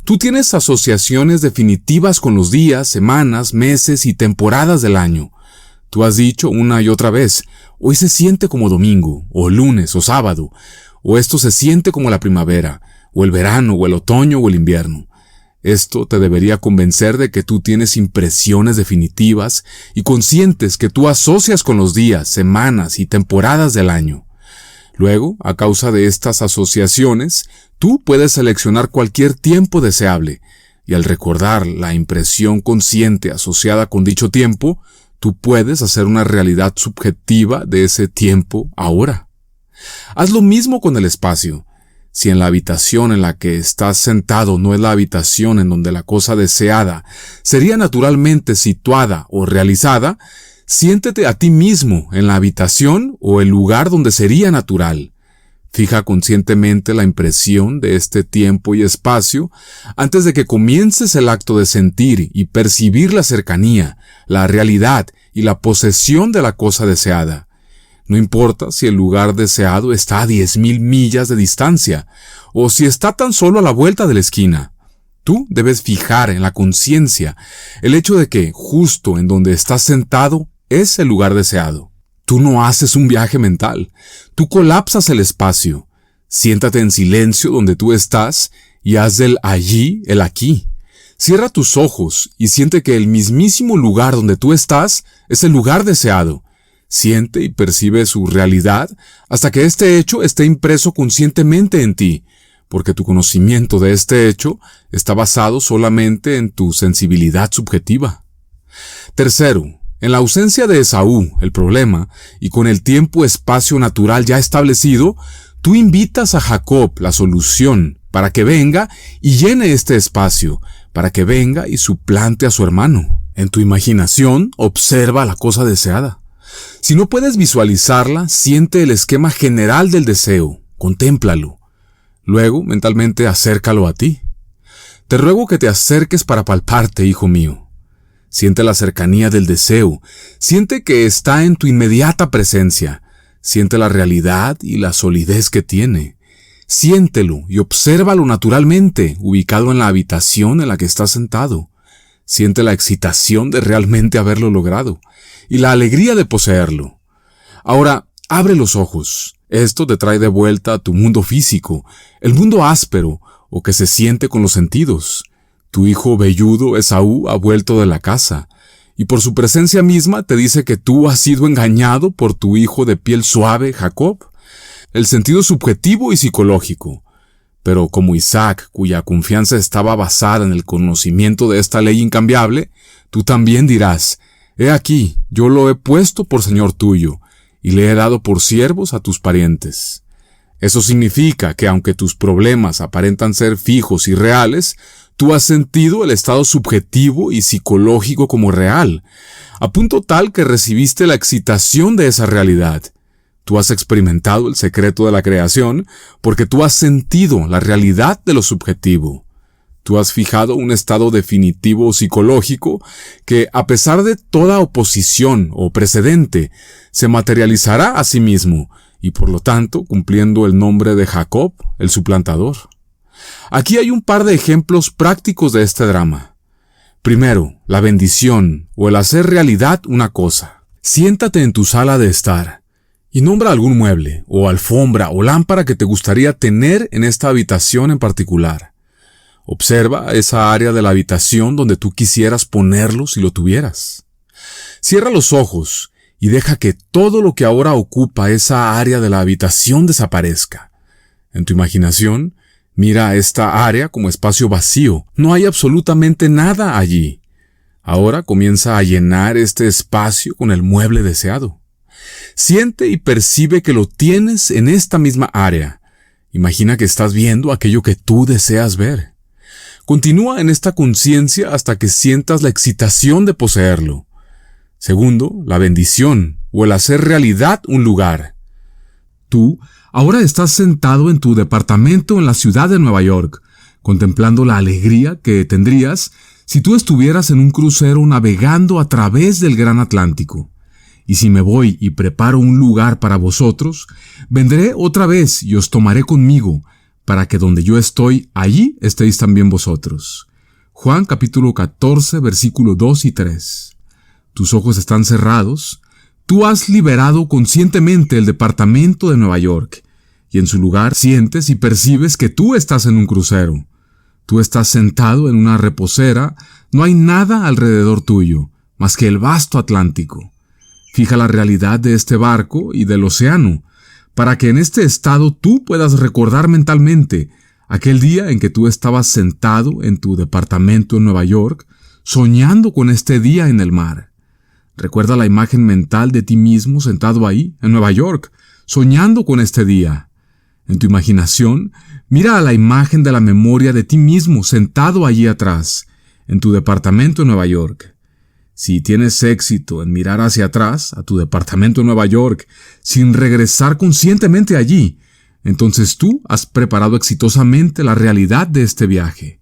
Tú tienes asociaciones definitivas con los días, semanas, meses y temporadas del año. Tú has dicho una y otra vez, hoy se siente como domingo, o lunes, o sábado, o esto se siente como la primavera, o el verano, o el otoño, o el invierno. Esto te debería convencer de que tú tienes impresiones definitivas y conscientes que tú asocias con los días, semanas y temporadas del año. Luego, a causa de estas asociaciones, tú puedes seleccionar cualquier tiempo deseable, y al recordar la impresión consciente asociada con dicho tiempo, tú puedes hacer una realidad subjetiva de ese tiempo ahora. Haz lo mismo con el espacio. Si en la habitación en la que estás sentado no es la habitación en donde la cosa deseada sería naturalmente situada o realizada, siéntete a ti mismo en la habitación o el lugar donde sería natural. Fija conscientemente la impresión de este tiempo y espacio antes de que comiences el acto de sentir y percibir la cercanía, la realidad y la posesión de la cosa deseada. No importa si el lugar deseado está a 10,000 millas de distancia o si está tan solo a la vuelta de la esquina. Tú debes fijar en la conciencia el hecho de que justo en donde estás sentado es el lugar deseado. Tú no haces un viaje mental, tú colapsas el espacio. Siéntate en silencio donde tú estás y haz del allí el aquí. Cierra tus ojos y siente que el mismísimo lugar donde tú estás es el lugar deseado. Siente y percibe su realidad hasta que este hecho esté impreso conscientemente en ti, porque tu conocimiento de este hecho está basado solamente en tu sensibilidad subjetiva. Tercero, en la ausencia de Esaú, el problema, y con el tiempo-espacio natural ya establecido, Tú invitas a Jacob, la solución, para que venga y llene este espacio, para que venga y suplante a su hermano. En tu imaginación, observa la cosa deseada. Si no puedes visualizarla, siente el esquema general del deseo, contémplalo. Luego, mentalmente, acércalo a ti. Te ruego que te acerques para palparte, hijo mío. Siente la cercanía del deseo, siente que está en tu inmediata presencia, siente la realidad y la solidez que tiene. Siéntelo y obsérvalo naturalmente, ubicado en la habitación en la que estás sentado. Siente la excitación de realmente haberlo logrado y la alegría de poseerlo. Ahora, abre los ojos. Esto te trae de vuelta a tu mundo físico, el mundo áspero o que se siente con los sentidos. Tu hijo velludo Esaú ha vuelto de la casa, y por su presencia misma te dice que tú has sido engañado por tu hijo de piel suave, Jacob. El sentido subjetivo y psicológico. Pero como Isaac, cuya confianza estaba basada en el conocimiento de esta ley incambiable, tú también dirás, he aquí, yo lo he puesto por señor tuyo, y le he dado por siervos a tus parientes. Eso significa que aunque tus problemas aparentan ser fijos y reales, tú has sentido el estado subjetivo y psicológico como real, a punto tal que recibiste la excitación de esa realidad. Tú has experimentado el secreto de la creación porque tú has sentido la realidad de lo subjetivo. Tú has fijado un estado definitivo psicológico que, a pesar de toda oposición o precedente, se materializará a sí mismo y, por lo tanto, cumpliendo el nombre de Jacob, el suplantador. Aquí hay un par de ejemplos prácticos de este drama. Primero, la bendición o el hacer realidad una cosa. Siéntate en tu sala de estar y nombra algún mueble o alfombra o lámpara que te gustaría tener en esta habitación en particular. Observa esa área de la habitación donde tú quisieras ponerlo si lo tuvieras. Cierra los ojos y deja que todo lo que ahora ocupa esa área de la habitación desaparezca. En tu imaginación, mira esta área como espacio vacío. No hay absolutamente nada allí. Ahora comienza a llenar este espacio con el mueble deseado. Siente y percibe que lo tienes en esta misma área. Imagina que estás viendo aquello que tú deseas ver. Continúa en esta conciencia hasta que sientas la excitación de poseerlo. Segundo, la bendición o el hacer realidad un lugar. Tú ahora estás sentado en tu departamento en la ciudad de Nueva York, contemplando la alegría que tendrías si tú estuvieras en un crucero navegando a través del Gran Atlántico. Y si me voy y preparo un lugar para vosotros, vendré otra vez y os tomaré conmigo, para que donde yo estoy, allí estéis también vosotros. Juan capítulo 14, versículo 2 y 3. Tus ojos están cerrados. Tú has liberado conscientemente el departamento de Nueva York, y en su lugar sientes y percibes que tú estás en un crucero. Tú estás sentado en una reposera, no hay nada alrededor tuyo, más que el vasto Atlántico. Fija la realidad de este barco y del océano, para que en este estado tú puedas recordar mentalmente aquel día en que tú estabas sentado en tu departamento en Nueva York, soñando con este día en el mar. Recuerda la imagen mental de ti mismo sentado ahí, en Nueva York, soñando con este día. En tu imaginación, mira a la imagen de la memoria de ti mismo sentado allí atrás, en tu departamento en Nueva York. Si tienes éxito en mirar hacia atrás, a tu departamento en Nueva York, sin regresar conscientemente allí, entonces tú has preparado exitosamente la realidad de este viaje.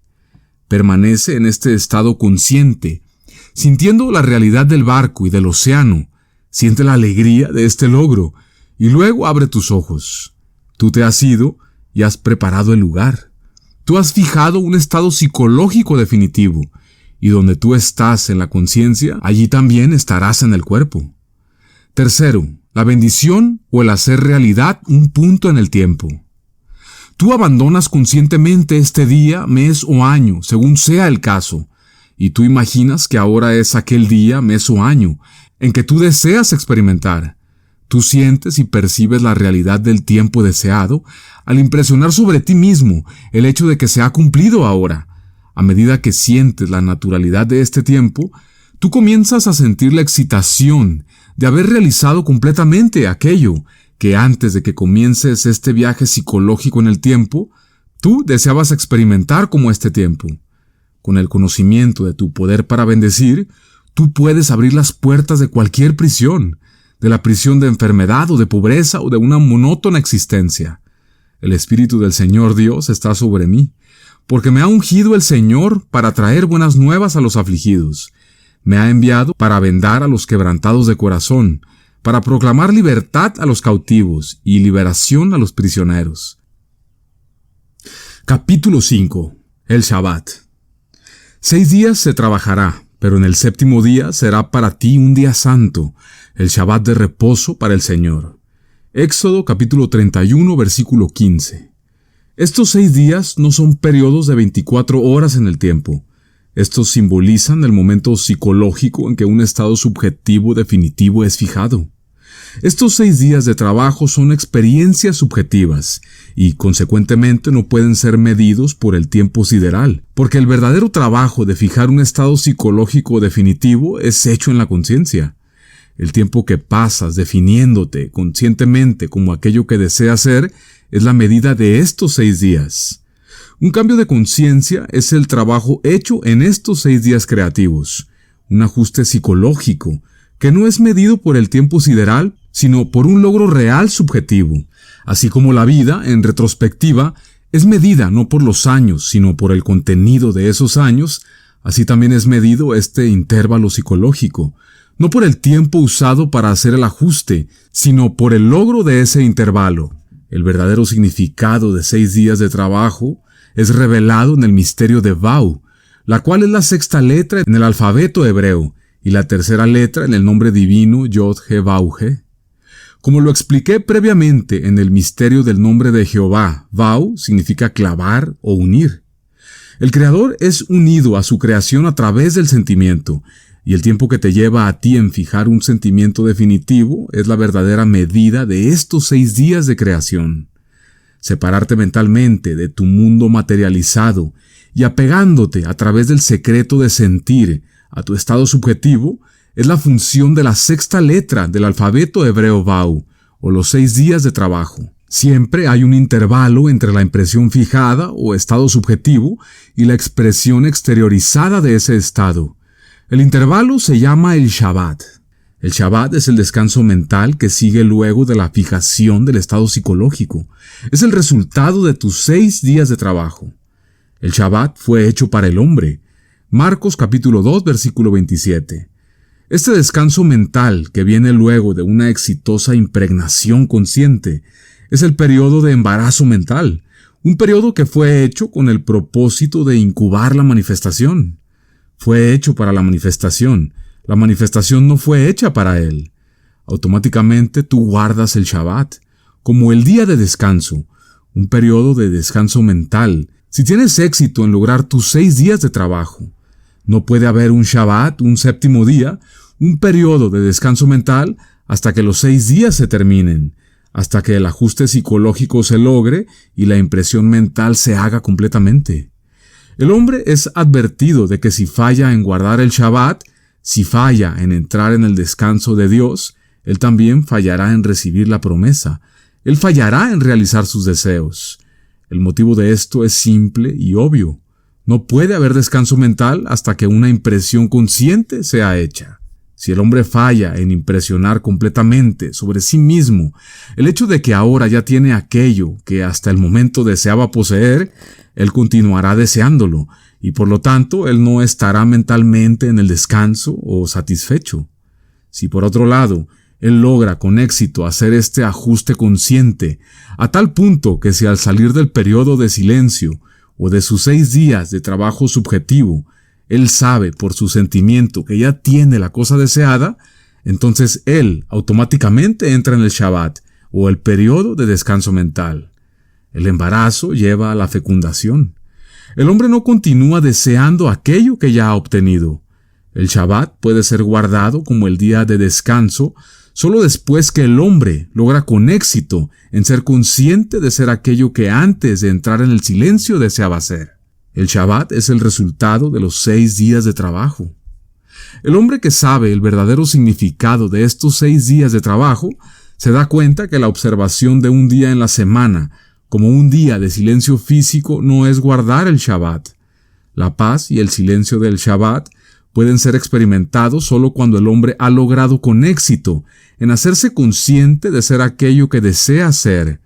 Permanece en este estado consciente, sintiendo la realidad del barco y del océano. Siente la alegría de este logro y luego abre tus ojos. Tú te has ido y has preparado el lugar. Tú has fijado un estado psicológico definitivo. Y donde tú estás en la conciencia, allí también estarás en el cuerpo. Tercero, la bendición o el hacer realidad un punto en el tiempo. Tú abandonas conscientemente este día, mes o año, según sea el caso, y tú imaginas que ahora es aquel día, mes o año, en que tú deseas experimentar. Tú sientes y percibes la realidad del tiempo deseado al impresionar sobre ti mismo el hecho de que se ha cumplido ahora. A medida que sientes la naturalidad de este tiempo, tú comienzas a sentir la excitación de haber realizado completamente aquello que antes de que comiences este viaje psicológico en el tiempo, tú deseabas experimentar como este tiempo. Con el conocimiento de tu poder para bendecir, tú puedes abrir las puertas de cualquier prisión, de la prisión de enfermedad o de pobreza o de una monótona existencia. El Espíritu del Señor Dios está sobre mí, porque me ha ungido el Señor para traer buenas nuevas a los afligidos. Me ha enviado para vendar a los quebrantados de corazón, para proclamar libertad a los cautivos y liberación a los prisioneros. Capítulo 5. El Shabbat. 6 días se trabajará, pero en el 7º día será para ti un día santo, el Shabbat de reposo para el Señor. Éxodo capítulo 31, versículo 15. Estos 6 días no son periodos de 24 horas en el tiempo. Estos simbolizan el momento psicológico en que un estado subjetivo definitivo es fijado. Estos 6 días de trabajo son experiencias subjetivas y, consecuentemente, no pueden ser medidos por el tiempo sideral, porque el verdadero trabajo de fijar un estado psicológico definitivo es hecho en la conciencia. El tiempo que pasas definiéndote conscientemente como aquello que deseas ser es la medida de estos 6 días. Un cambio de conciencia es el trabajo hecho en estos 6 días creativos, un ajuste psicológico que no es medido por el tiempo sideral, sino por un logro real subjetivo, así como la vida, en retrospectiva, es medida no por los años, sino por el contenido de esos años. Así también es medido este intervalo psicológico, no por el tiempo usado para hacer el ajuste, sino por el logro de ese intervalo. El verdadero significado de 6 días de trabajo es revelado en el misterio de Vau, la cual es la 6ª letra en el alfabeto hebreo y la 3ª letra en el nombre divino Yod-He-Vau-He. Como lo expliqué previamente en el misterio del nombre de Jehová, Vau significa clavar o unir. El Creador es unido a su creación a través del sentimiento, y el tiempo que te lleva a ti en fijar un sentimiento definitivo es la verdadera medida de estos 6 días de creación. Separarte mentalmente de tu mundo materializado y apegándote a través del secreto de sentir a tu estado subjetivo es la función de la 6ª letra del alfabeto hebreo Vau, o los 6 días de trabajo. Siempre hay un intervalo entre la impresión fijada o estado subjetivo y la expresión exteriorizada de ese estado. El intervalo se llama el Shabbat. El Shabbat es el descanso mental que sigue luego de la fijación del estado psicológico. Es el resultado de tus 6 días de trabajo. El Shabbat fue hecho para el hombre. Marcos capítulo 2, versículo 27. Este descanso mental que viene luego de una exitosa impregnación consciente es el periodo de embarazo mental, un periodo que fue hecho con el propósito de incubar la manifestación. Fue hecho para la manifestación no fue hecha para él. Automáticamente tú guardas el Shabbat como el día de descanso, un periodo de descanso mental, si tienes éxito en lograr tus 6 días de trabajo. No puede haber un Shabbat, un 7º día, un periodo de descanso mental hasta que los 6 días se terminen, hasta que el ajuste psicológico se logre y la impresión mental se haga completamente. El hombre es advertido de que si falla en guardar el Shabbat, si falla en entrar en el descanso de Dios, él también fallará en recibir la promesa. Él fallará en realizar sus deseos. El motivo de esto es simple y obvio. No puede haber descanso mental hasta que una impresión consciente sea hecha. Si el hombre falla en impresionar completamente sobre sí mismo el hecho de que ahora ya tiene aquello que hasta el momento deseaba poseer, él continuará deseándolo, y por lo tanto él no estará mentalmente en el descanso o satisfecho. Si por otro lado, él logra con éxito hacer este ajuste consciente, a tal punto que si al salir del periodo de silencio o de sus 6 días de trabajo subjetivo, él sabe por su sentimiento que ya tiene la cosa deseada, entonces él automáticamente entra en el Shabbat, o el periodo de descanso mental. El embarazo lleva a la fecundación. El hombre no continúa deseando aquello que ya ha obtenido. El Shabbat puede ser guardado como el día de descanso solo después que el hombre logra con éxito en ser consciente de ser aquello que antes de entrar en el silencio deseaba ser. El Shabbat es el resultado de los 6 días de trabajo. El hombre que sabe el verdadero significado de estos 6 días de trabajo Se da cuenta que la observación de un día en la semana como un día de silencio físico no es guardar el Shabbat. La paz y el silencio del Shabbat pueden ser experimentados solo cuando el hombre ha logrado con éxito en hacerse consciente de ser aquello que desea ser.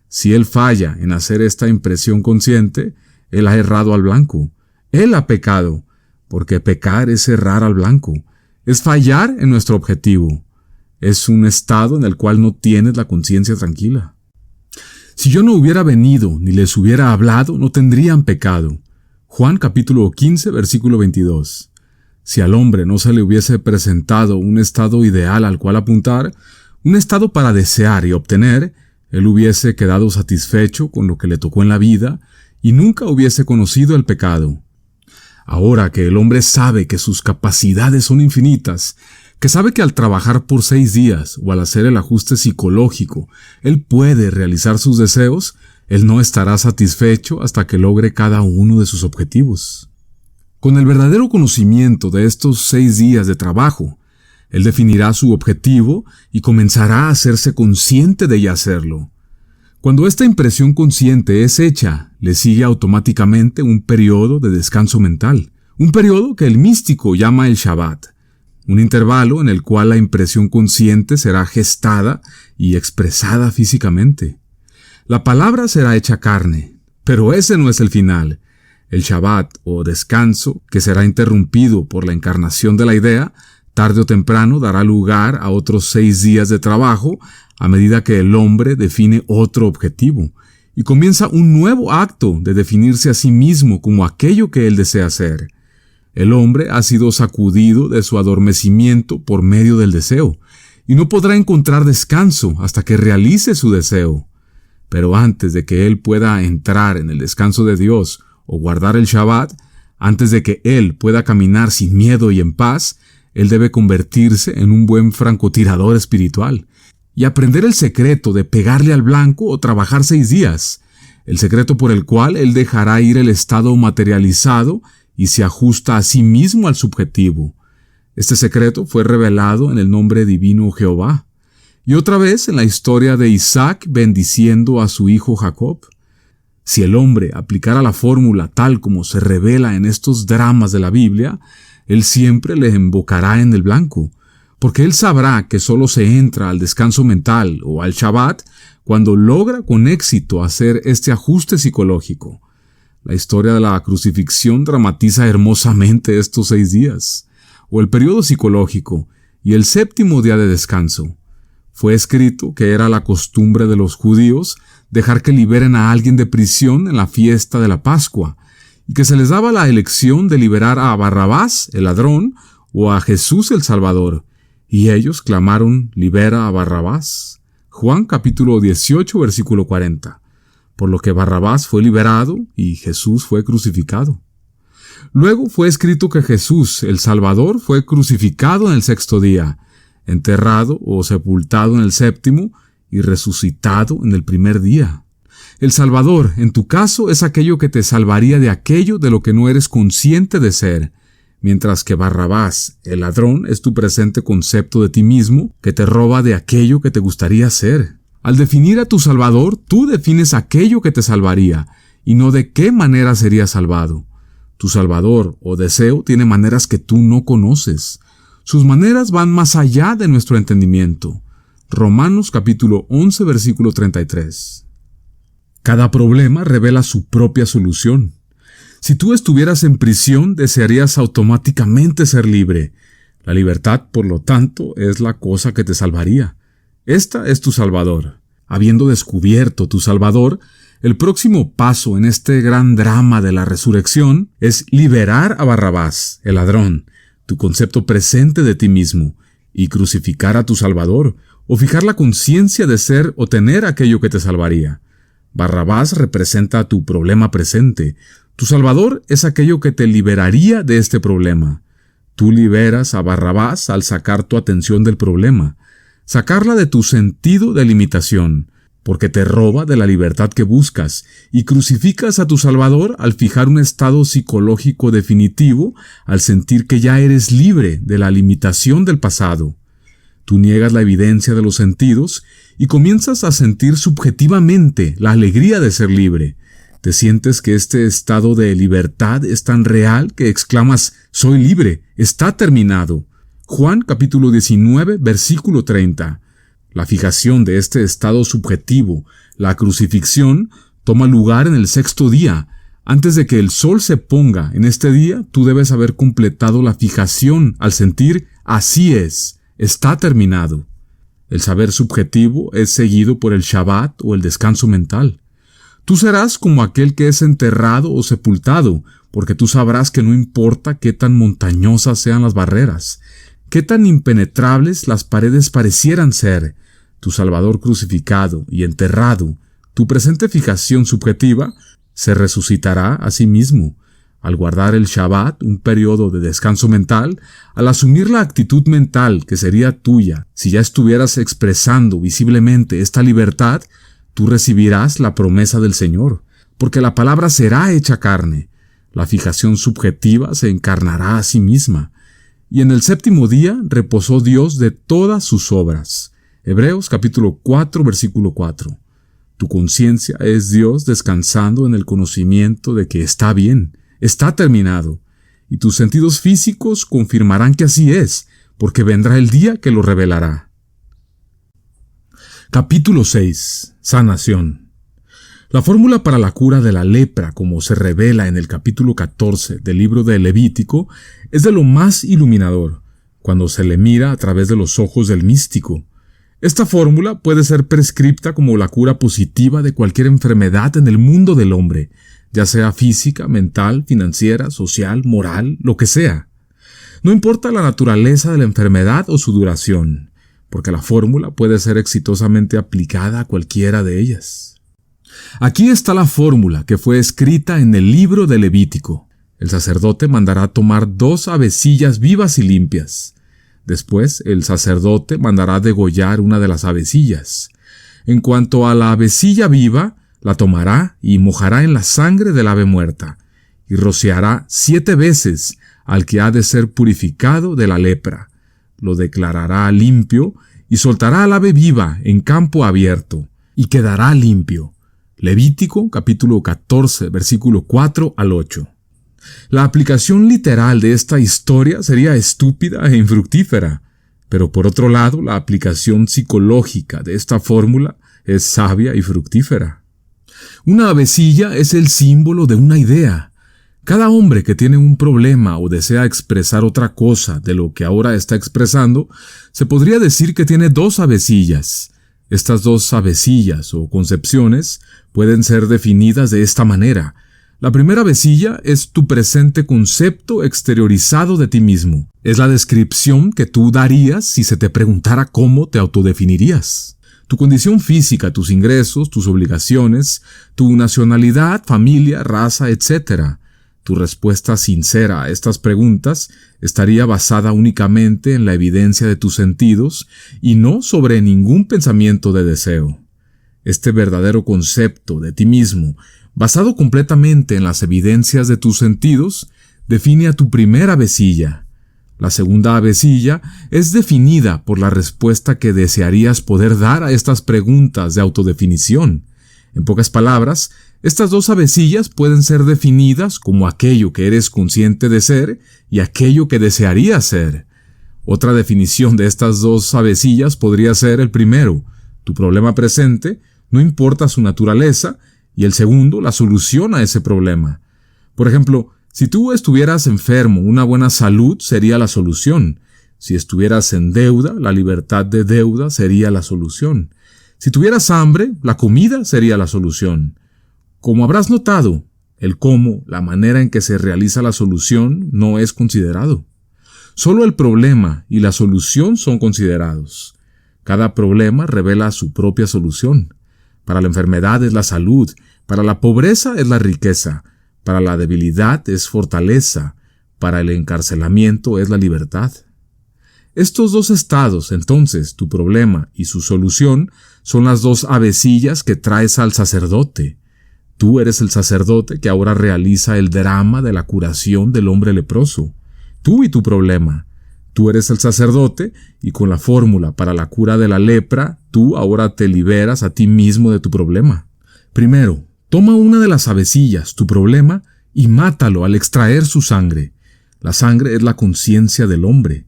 Si él falla en hacer esta impresión consciente, él ha errado al blanco. Él ha pecado, porque pecar es errar al blanco, es fallar en nuestro objetivo. Es un estado en el cual no tienes la conciencia tranquila. Si yo no hubiera venido ni les hubiera hablado, no tendrían pecado. Juan capítulo 15, versículo 22. Si al hombre no se le hubiese presentado un estado ideal al cual apuntar, un estado para desear y obtener, él hubiese quedado satisfecho con lo que le tocó en la vida y nunca hubiese conocido el pecado. Ahora que el hombre sabe que sus capacidades son infinitas, que sabe que al trabajar por 6 días o al hacer el ajuste psicológico, él puede realizar sus deseos, él no estará satisfecho hasta que logre cada uno de sus objetivos. Con el verdadero conocimiento de estos 6 días de trabajo, él definirá su objetivo y comenzará a hacerse consciente de ya hacerlo. Cuando esta impresión consciente es hecha, le sigue automáticamente un periodo de descanso mental, un periodo que el místico llama el Shabbat, un intervalo en el cual la impresión consciente será gestada y expresada físicamente. La palabra será hecha carne, pero ese no es el final. El Shabbat o descanso, que será interrumpido por la encarnación de la idea, tarde o temprano dará lugar a otros 6 días de trabajo a medida que el hombre define otro objetivo y comienza un nuevo acto de definirse a sí mismo como aquello que él desea ser. El hombre ha sido sacudido de su adormecimiento por medio del deseo y no podrá encontrar descanso hasta que realice su deseo. Pero antes de que él pueda entrar en el descanso de Dios o guardar el Shabbat, antes de que él pueda caminar sin miedo y en paz, él debe convertirse en un buen francotirador espiritual y aprender el secreto de pegarle al blanco o trabajar 6 días, el secreto por el cual él dejará ir el estado materializado y se ajusta a sí mismo al subjetivo. Este secreto fue revelado en el nombre divino Jehová, y otra vez en la historia de Isaac bendiciendo a su hijo Jacob. Si el hombre aplicara la fórmula tal como se revela en estos dramas de la Biblia, él siempre le invocará en el blanco, porque él sabrá que solo se entra al descanso mental o al Shabbat cuando logra con éxito hacer este ajuste psicológico. La historia de la crucifixión dramatiza hermosamente estos 6 días, o el periodo psicológico y el 7º día de descanso. Fue escrito que era la costumbre de los judíos dejar que liberen a alguien de prisión en la fiesta de la Pascua, y que se les daba la elección de liberar a Barrabás, el ladrón, o a Jesús el Salvador, y ellos clamaron: «Libera a Barrabás». Juan capítulo 18, versículo 40. Por lo que Barrabás fue liberado y Jesús fue crucificado. Luego fue escrito que Jesús, el Salvador, fue crucificado en el 6º día, enterrado o sepultado en el 7º y resucitado en el 1er día. El Salvador, en tu caso, es aquello que te salvaría de aquello de lo que no eres consciente de ser, mientras que Barrabás, el ladrón, es tu presente concepto de ti mismo que te roba de aquello que te gustaría ser. Al definir a tu Salvador, tú defines aquello que te salvaría, y no de qué manera serías salvado. Tu Salvador o deseo tiene maneras que tú no conoces. Sus maneras van más allá de nuestro entendimiento. Romanos capítulo 11, versículo 33. Cada problema revela su propia solución. Si tú estuvieras en prisión, desearías automáticamente ser libre. La libertad, por lo tanto, es la cosa que te salvaría. Esta es tu Salvador. Habiendo descubierto tu Salvador, el próximo paso en este gran drama de la resurrección es liberar a Barrabás, el ladrón, tu concepto presente de ti mismo, y crucificar a tu Salvador, o fijar la conciencia de ser o tener aquello que te salvaría. Barrabás representa tu problema presente. Tu Salvador es aquello que te liberaría de este problema. Tú liberas a Barrabás al sacar tu atención del problema, sacarla de tu sentido de limitación, porque te roba de la libertad que buscas, y crucificas a tu Salvador al fijar un estado psicológico definitivo, al sentir que ya eres libre de la limitación del pasado. Tú niegas la evidencia de los sentidos y comienzas a sentir subjetivamente la alegría de ser libre. Te sientes que este estado de libertad es tan real que exclamas: «Soy libre, está terminado». Juan capítulo 19, versículo 30. La fijación de este estado subjetivo, la crucifixión, toma lugar en el sexto día. Antes de que el sol se ponga en este día, tú debes haber completado la fijación al sentir: «Así es, está terminado». El saber subjetivo es seguido por el Shabbat o el descanso mental. Tú serás como aquel que es enterrado o sepultado, porque tú sabrás que no importa qué tan montañosas sean las barreras, qué tan impenetrables las paredes parecieran ser, tu Salvador crucificado y enterrado, tu presente fijación subjetiva, se resucitará a sí mismo. Al guardar el Shabbat, un periodo de descanso mental, al asumir la actitud mental que sería tuya si ya estuvieras expresando visiblemente esta libertad, tú recibirás la promesa del Señor, porque la palabra será hecha carne. La fijación subjetiva se encarnará a sí misma. Y en el séptimo día reposó Dios de todas sus obras. Hebreos capítulo 4, versículo 4. Tu conciencia es Dios descansando en el conocimiento de que está bien, está terminado. Y tus sentidos físicos confirmarán que así es, porque vendrá el día que lo revelará. Capítulo 6. Sanación. La fórmula para la cura de la lepra, como se revela en el capítulo 14 del libro de Levítico, es de lo más iluminador, cuando se le mira a través de los ojos del místico. Esta fórmula puede ser prescripta como la cura positiva de cualquier enfermedad en el mundo del hombre, ya sea física, mental, financiera, social, moral, lo que sea. No importa la naturaleza de la enfermedad o su duración, porque la fórmula puede ser exitosamente aplicada a cualquiera de ellas. Aquí está la fórmula que fue escrita en el libro de Levítico. El sacerdote mandará tomar 2 avecillas vivas y limpias. Después, el sacerdote mandará degollar una de las avecillas. En cuanto a la avecilla viva, la tomará y mojará en la sangre del ave muerta, y rociará 7 veces al que ha de ser purificado de la lepra. Lo declarará limpio y soltará al ave viva en campo abierto, y quedará limpio. Levítico capítulo 14, versículo 4 al 8. La aplicación literal de esta historia sería estúpida e infructífera, pero por otro lado, la aplicación psicológica de esta fórmula es sabia y fructífera. Una avecilla es el símbolo de una idea. Cada hombre que tiene un problema o desea expresar otra cosa de lo que ahora está expresando, se podría decir que tiene 2 avecillas. Estas 2 avecillas o concepciones pueden ser definidas de esta manera. La primera avecilla es tu presente concepto exteriorizado de ti mismo. Es la descripción que tú darías si se te preguntara cómo te autodefinirías. Tu condición física, tus ingresos, tus obligaciones, tu nacionalidad, familia, raza, etc. Tu respuesta sincera a estas preguntas estaría basada únicamente en la evidencia de tus sentidos y no sobre ningún pensamiento de deseo. Este verdadero concepto de ti mismo, basado completamente en las evidencias de tus sentidos, define a tu primera avecilla. La segunda avecilla es definida por la respuesta que desearías poder dar a estas preguntas de autodefinición. En pocas palabras, estas 2 avecillas pueden ser definidas como aquello que eres consciente de ser y aquello que desearías ser. Otra definición de estas 2 avecillas podría ser el primero, tu problema presente, no importa su naturaleza, y el segundo, la solución a ese problema. Por ejemplo, si tú estuvieras enfermo, una buena salud sería la solución. Si estuvieras en deuda, la libertad de deuda sería la solución. Si tuvieras hambre, la comida sería la solución. Como habrás notado, el cómo, la manera en que se realiza la solución, no es considerado. Solo el problema y la solución son considerados. Cada problema revela su propia solución. Para la enfermedad es la salud, para la pobreza es la riqueza, para la debilidad es fortaleza, para el encarcelamiento es la libertad. Estos 2 estados, entonces, tu problema y su solución, son las 2 avecillas que traes al sacerdote. Tú eres el sacerdote que ahora realiza el drama de la curación del hombre leproso. Tú y tu problema. Tú eres el sacerdote y con la fórmula para la cura de la lepra, tú ahora te liberas a ti mismo de tu problema. Primero, toma una de las avecillas, tu problema, y mátalo al extraer su sangre. La sangre es la conciencia del hombre.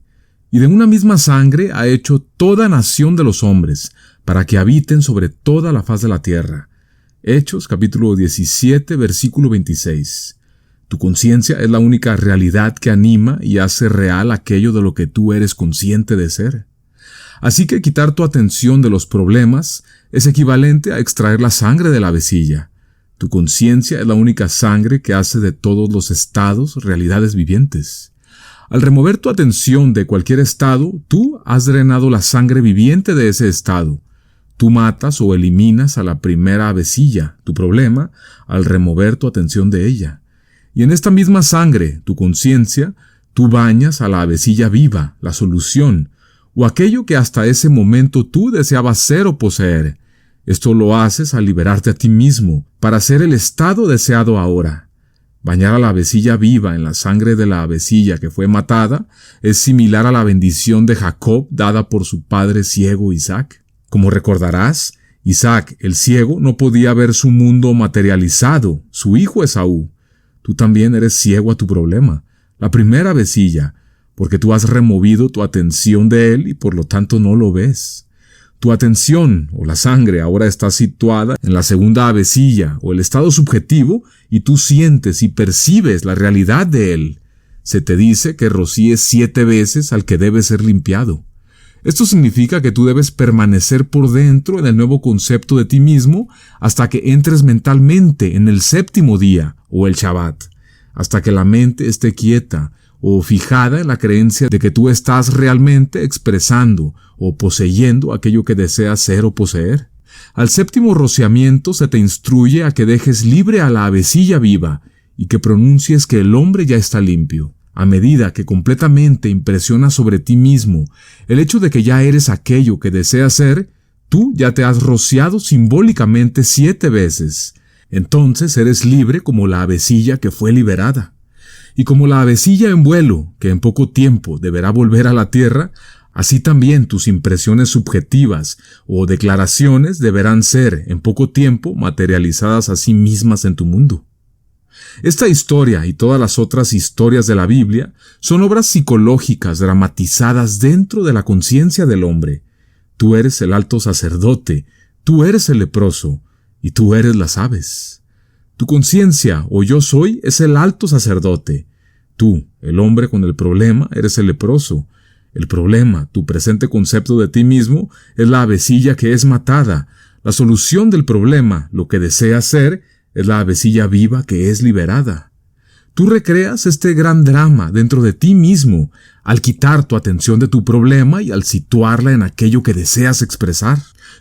Y de una misma sangre ha hecho toda nación de los hombres, para que habiten sobre toda la faz de la tierra. Hechos capítulo 17, versículo 26. Tu conciencia es la única realidad que anima y hace real aquello de lo que tú eres consciente de ser. Así que quitar tu atención de los problemas es equivalente a extraer la sangre de la avecilla. Tu conciencia es la única sangre que hace de todos los estados realidades vivientes. Al remover tu atención de cualquier estado, tú has drenado la sangre viviente de ese estado. Tú matas o eliminas a la primera avecilla, tu problema, al remover tu atención de ella. Y en esta misma sangre, tu conciencia, tú bañas a la avecilla viva, la solución, o aquello que hasta ese momento tú deseabas ser o poseer. Esto lo haces al liberarte a ti mismo, para ser el estado deseado ahora. Bañar a la avecilla viva en la sangre de la avecilla que fue matada es similar a la bendición de Jacob dada por su padre ciego Isaac. Como recordarás, Isaac, el ciego, no podía ver su mundo materializado, su hijo Esaú. Tú también eres ciego a tu problema, la primera avecilla, porque tú has removido tu atención de él y por lo tanto no lo ves. Tu atención, o la sangre, ahora está situada en la segunda avecilla, o el estado subjetivo, y tú sientes y percibes la realidad de él. Se te dice que rocíes 7 veces al que debe ser limpiado. Esto significa que tú debes permanecer por dentro en el nuevo concepto de ti mismo hasta que entres mentalmente en el 7º día, o el Shabbat, hasta que la mente esté quieta o fijada en la creencia de que tú estás realmente expresando o poseyendo aquello que deseas ser o poseer. Al 7º rociamiento se te instruye a que dejes libre a la avecilla viva y que pronuncies que el hombre ya está limpio. A medida que completamente impresionas sobre ti mismo el hecho de que ya eres aquello que deseas ser, tú ya te has rociado simbólicamente 7 veces. Entonces eres libre como la avecilla que fue liberada. Y como la avecilla en vuelo, que en poco tiempo deberá volver a la tierra, así también tus impresiones subjetivas o declaraciones deberán ser, en poco tiempo, materializadas a sí mismas en tu mundo. Esta historia y todas las otras historias de la Biblia son obras psicológicas dramatizadas dentro de la conciencia del hombre. Tú eres el alto sacerdote, tú eres el leproso, y tú eres las aves. Tu conciencia, o yo soy, es el alto sacerdote. Tú, el hombre con el problema, eres el leproso. El problema, tu presente concepto de ti mismo, es la avecilla que es matada. La solución del problema, lo que deseas ser, es la avecilla viva que es liberada. Tú recreas este gran drama dentro de ti mismo al quitar tu atención de tu problema y al situarla en aquello que deseas expresar.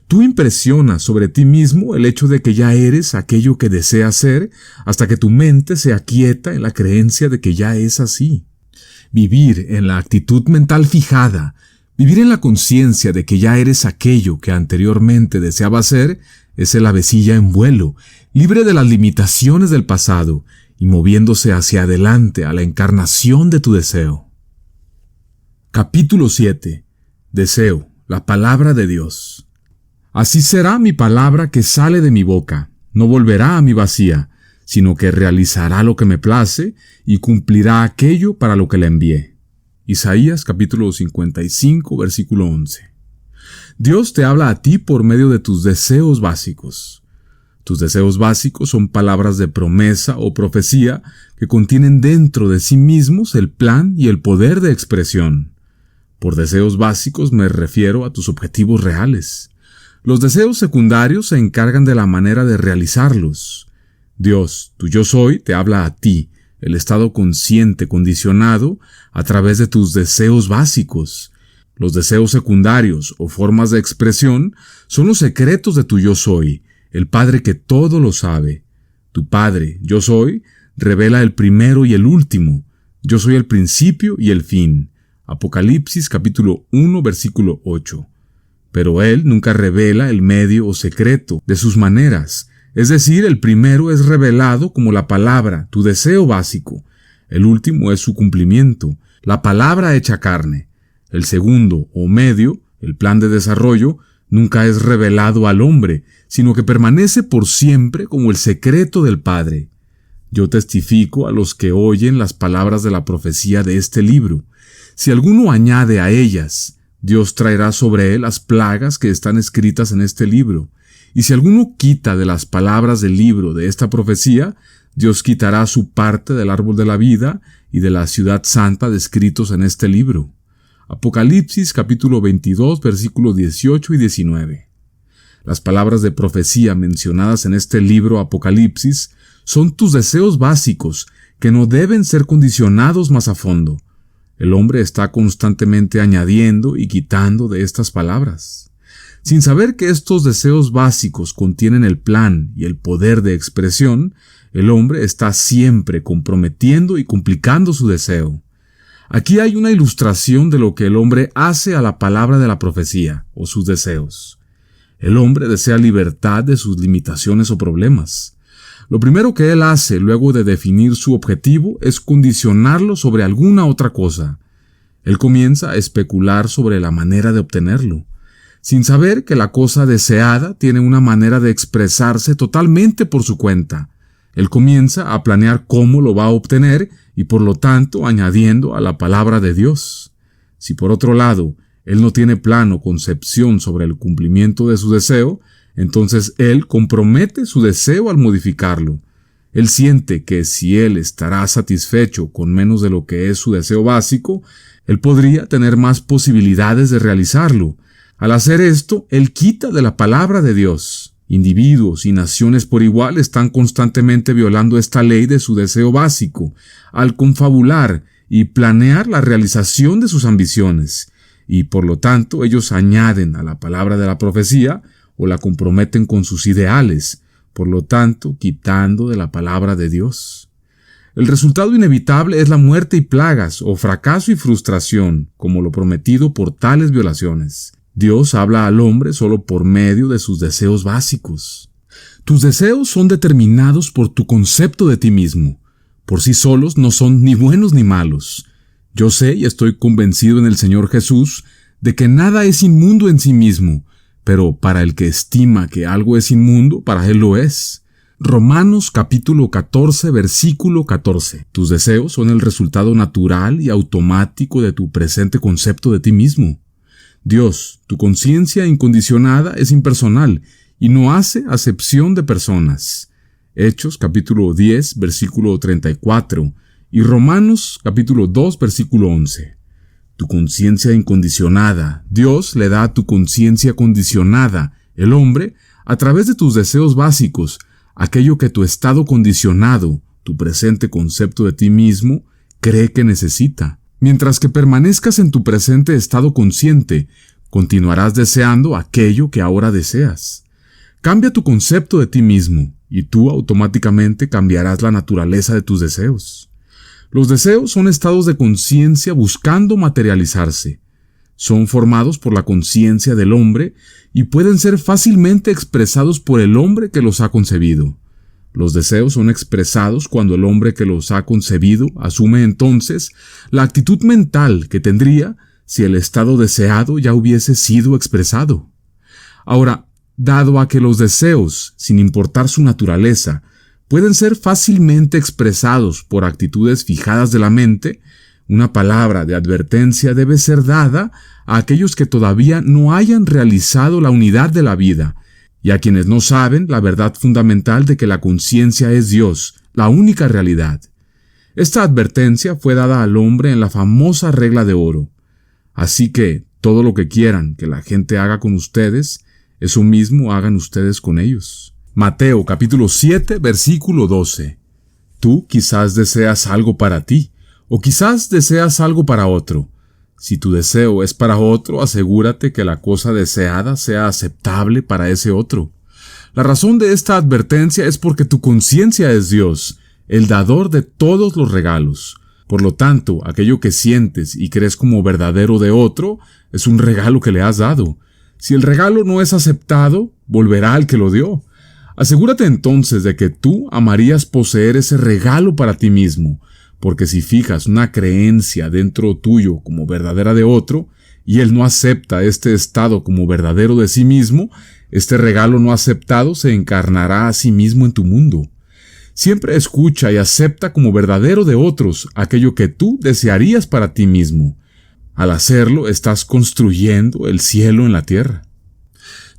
Tú impresionas sobre ti mismo el hecho de que ya eres aquello que deseas ser hasta que tu mente se aquieta en la creencia de que ya es así. Vivir en la actitud mental fijada, vivir en la conciencia de que ya eres aquello que anteriormente deseabas ser, es el avecilla en vuelo, libre de las limitaciones del pasado y moviéndose hacia adelante a la encarnación de tu deseo. Capítulo 7. Deseo, la palabra de Dios. Así será mi palabra que sale de mi boca, no volverá a mí vacía, sino que realizará lo que me place y cumplirá aquello para lo que la envié. Isaías capítulo 55, versículo 11. Dios te habla a ti por medio de tus deseos básicos. Tus deseos básicos son palabras de promesa o profecía que contienen dentro de sí mismos el plan y el poder de expresión. Por deseos básicos me refiero a tus objetivos reales. Los deseos secundarios se encargan de la manera de realizarlos. Dios, tu yo soy, te habla a ti, el estado consciente condicionado, a través de tus deseos básicos. Los deseos secundarios o formas de expresión son los secretos de tu yo soy, el Padre que todo lo sabe. Tu Padre, yo soy, revela el primero y el último. Yo soy el principio y el fin. Apocalipsis capítulo 1, versículo 8. Pero Él nunca revela el medio o secreto de sus maneras. Es decir, el primero es revelado como la palabra, tu deseo básico. El último es su cumplimiento, la palabra hecha carne. El segundo, o medio, el plan de desarrollo, nunca es revelado al hombre, sino que permanece por siempre como el secreto del Padre. Yo testifico a los que oyen las palabras de la profecía de este libro. Si alguno añade a ellas, Dios traerá sobre él las plagas que están escritas en este libro. Y si alguno quita de las palabras del libro de esta profecía, Dios quitará su parte del árbol de la vida y de la ciudad santa descritos en este libro. Apocalipsis capítulo 22, versículos 18 y 19. Las palabras de profecía mencionadas en este libro Apocalipsis son tus deseos básicos que no deben ser condicionados más a fondo. El hombre está constantemente añadiendo y quitando de estas palabras. Sin saber que estos deseos básicos contienen el plan y el poder de expresión, el hombre está siempre comprometiendo y complicando su deseo. Aquí hay una ilustración de lo que el hombre hace a la palabra de la profecía, o sus deseos. El hombre desea libertad de sus limitaciones o problemas. Lo primero que él hace luego de definir su objetivo es condicionarlo sobre alguna otra cosa. Él comienza a especular sobre la manera de obtenerlo, sin saber que la cosa deseada tiene una manera de expresarse totalmente por su cuenta. Él comienza a planear cómo lo va a obtener y por lo tanto añadiendo a la palabra de Dios. Si por otro lado, él no tiene plan o concepción sobre el cumplimiento de su deseo, entonces él compromete su deseo al modificarlo. Él siente que si él estará satisfecho con menos de lo que es su deseo básico, él podría tener más posibilidades de realizarlo. Al hacer esto, él quita de la palabra de Dios. Individuos y naciones por igual están constantemente violando esta ley de su deseo básico, al confabular y planear la realización de sus ambiciones, y por lo tanto ellos añaden a la palabra de la profecía o la comprometen con sus ideales, por lo tanto quitando de la palabra de Dios. El resultado inevitable es la muerte y plagas, o fracaso y frustración, como lo prometido por tales violaciones. Dios habla al hombre solo por medio de sus deseos básicos. Tus deseos son determinados por tu concepto de ti mismo. Por sí solos no son ni buenos ni malos. Yo sé y estoy convencido en el Señor Jesús de que nada es inmundo en sí mismo, pero para el que estima que algo es inmundo, para él lo es. Romanos capítulo 14, versículo 14. Tus deseos son el resultado natural y automático de tu presente concepto de ti mismo. Dios, tu conciencia incondicionada, es impersonal y no hace acepción de personas. Hechos capítulo 10, versículo 34 y Romanos capítulo 2, versículo 11. Tu conciencia incondicionada, Dios le da a tu conciencia condicionada, el hombre, a través de tus deseos básicos, aquello que tu estado condicionado, tu presente concepto de ti mismo, cree que necesita. Mientras que permanezcas en tu presente estado consciente, continuarás deseando aquello que ahora deseas. Cambia tu concepto de ti mismo, y tú automáticamente cambiarás la naturaleza de tus deseos. Los deseos son estados de conciencia buscando materializarse. Son formados por la conciencia del hombre y pueden ser fácilmente expresados por el hombre que los ha concebido. Los deseos son expresados cuando el hombre que los ha concebido asume entonces la actitud mental que tendría si el estado deseado ya hubiese sido expresado. Ahora, dado a que los deseos, sin importar su naturaleza, pueden ser fácilmente expresados por actitudes fijadas de la mente, una palabra de advertencia debe ser dada a aquellos que todavía no hayan realizado la unidad de la vida, y a quienes no saben la verdad fundamental de que la conciencia es Dios, la única realidad. Esta advertencia fue dada al hombre en la famosa regla de oro. Así que todo lo que quieran que la gente haga con ustedes, eso mismo hagan ustedes con ellos. Mateo capítulo 7, versículo 12. Tú quizás deseas algo para ti, o quizás deseas algo para otro. Si tu deseo es para otro, asegúrate que la cosa deseada sea aceptable para ese otro. La razón de esta advertencia es porque tu conciencia es Dios, el dador de todos los regalos. Por lo tanto, aquello que sientes y crees como verdadero de otro, es un regalo que le has dado. Si el regalo no es aceptado, volverá al que lo dio. Asegúrate entonces de que tú amarías poseer ese regalo para ti mismo, porque si fijas una creencia dentro tuyo como verdadera de otro, y él no acepta este estado como verdadero de sí mismo, este regalo no aceptado se encarnará a sí mismo en tu mundo. Siempre escucha y acepta como verdadero de otros aquello que tú desearías para ti mismo. Al hacerlo, estás construyendo el cielo en la tierra.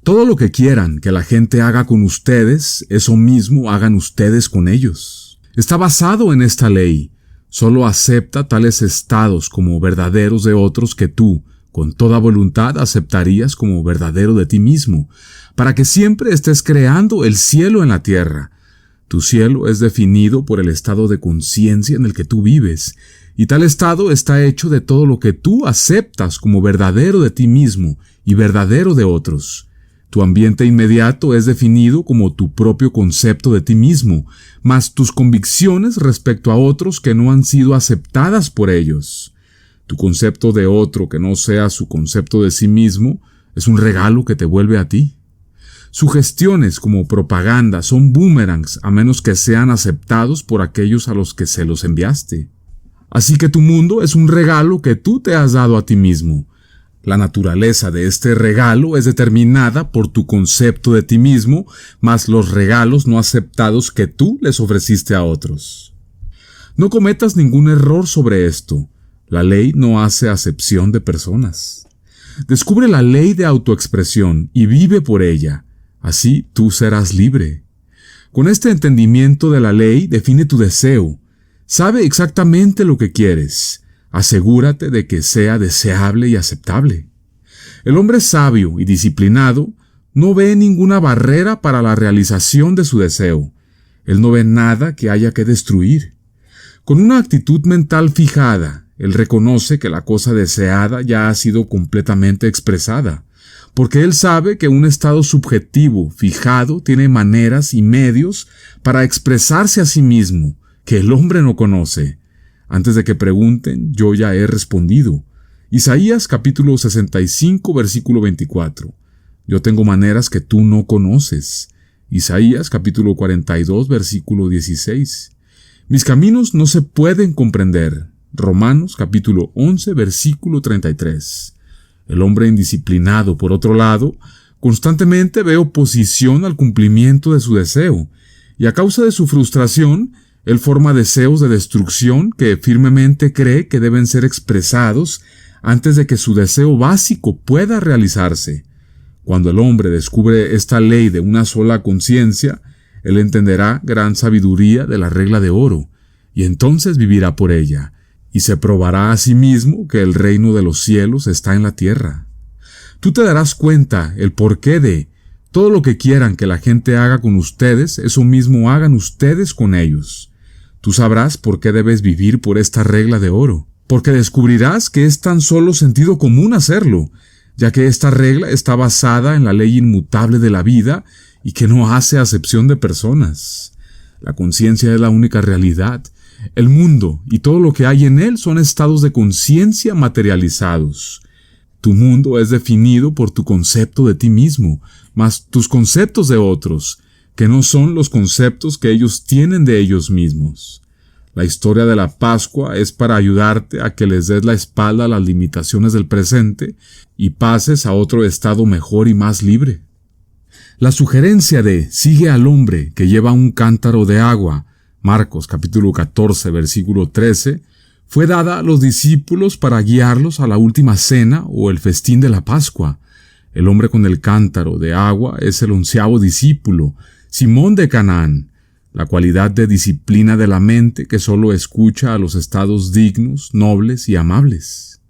Todo lo que quieran que la gente haga con ustedes, eso mismo hagan ustedes con ellos. Está basado en esta ley. Solo acepta tales estados como verdaderos de otros que tú, con toda voluntad, aceptarías como verdadero de ti mismo, para que siempre estés creando el cielo en la tierra. Tu cielo es definido por el estado de conciencia en el que tú vives, y tal estado está hecho de todo lo que tú aceptas como verdadero de ti mismo y verdadero de otros. Tu ambiente inmediato es definido como tu propio concepto de ti mismo, más tus convicciones respecto a otros que no han sido aceptadas por ellos. Tu concepto de otro que no sea su concepto de sí mismo es un regalo que te vuelve a ti. Sugestiones como propaganda son boomerangs a menos que sean aceptados por aquellos a los que se los enviaste. Así que tu mundo es un regalo que tú te has dado a ti mismo. La naturaleza de este regalo es determinada por tu concepto de ti mismo, más los regalos no aceptados que tú les ofreciste a otros. No cometas ningún error sobre esto. La ley no hace acepción de personas. Descubre la ley de autoexpresión y vive por ella. Así tú serás libre. Con este entendimiento de la ley, define tu deseo. Sabe exactamente lo que quieres. Asegúrate de que sea deseable y aceptable. El hombre sabio y disciplinado no ve ninguna barrera para la realización de su deseo. Él no ve nada que haya que destruir. Con una actitud mental fijada, él reconoce que la cosa deseada ya ha sido completamente expresada, porque él sabe que un estado subjetivo, fijado, tiene maneras y medios para expresarse a sí mismo, que el hombre no conoce. Antes de que pregunten, yo ya he respondido. Isaías capítulo 65, versículo 24. Yo tengo maneras que tú no conoces. Isaías capítulo 42, versículo 16. Mis caminos no se pueden comprender. Romanos capítulo 11, versículo 33. El hombre indisciplinado, por otro lado, constantemente ve oposición al cumplimiento de su deseo, y a causa de su frustración, él forma deseos de destrucción que firmemente cree que deben ser expresados antes de que su deseo básico pueda realizarse. Cuando el hombre descubre esta ley de una sola conciencia, él entenderá gran sabiduría de la regla de oro, y entonces vivirá por ella, y se probará a sí mismo que el reino de los cielos está en la tierra. Tú te darás cuenta el porqué de todo lo que quieran que la gente haga con ustedes, eso mismo hagan ustedes con ellos. Tú sabrás por qué debes vivir por esta regla de oro, porque descubrirás que es tan solo sentido común hacerlo, ya que esta regla está basada en la ley inmutable de la vida y que no hace acepción de personas. La conciencia es la única realidad. El mundo y todo lo que hay en él son estados de conciencia materializados. Tu mundo es definido por tu concepto de ti mismo, más tus conceptos de otros, que no son los conceptos que ellos tienen de ellos mismos. La historia de la Pascua es para ayudarte a que les des la espalda a las limitaciones del presente y pases a otro estado mejor y más libre. La sugerencia de sigue al hombre que lleva un cántaro de agua, Marcos capítulo 14, versículo 13, fue dada a los discípulos para guiarlos a la última cena o el festín de la Pascua. El hombre con el cántaro de agua es el 11º discípulo, Simón de Canaán, la cualidad de disciplina de la mente que solo escucha a los estados dignos, nobles y amables.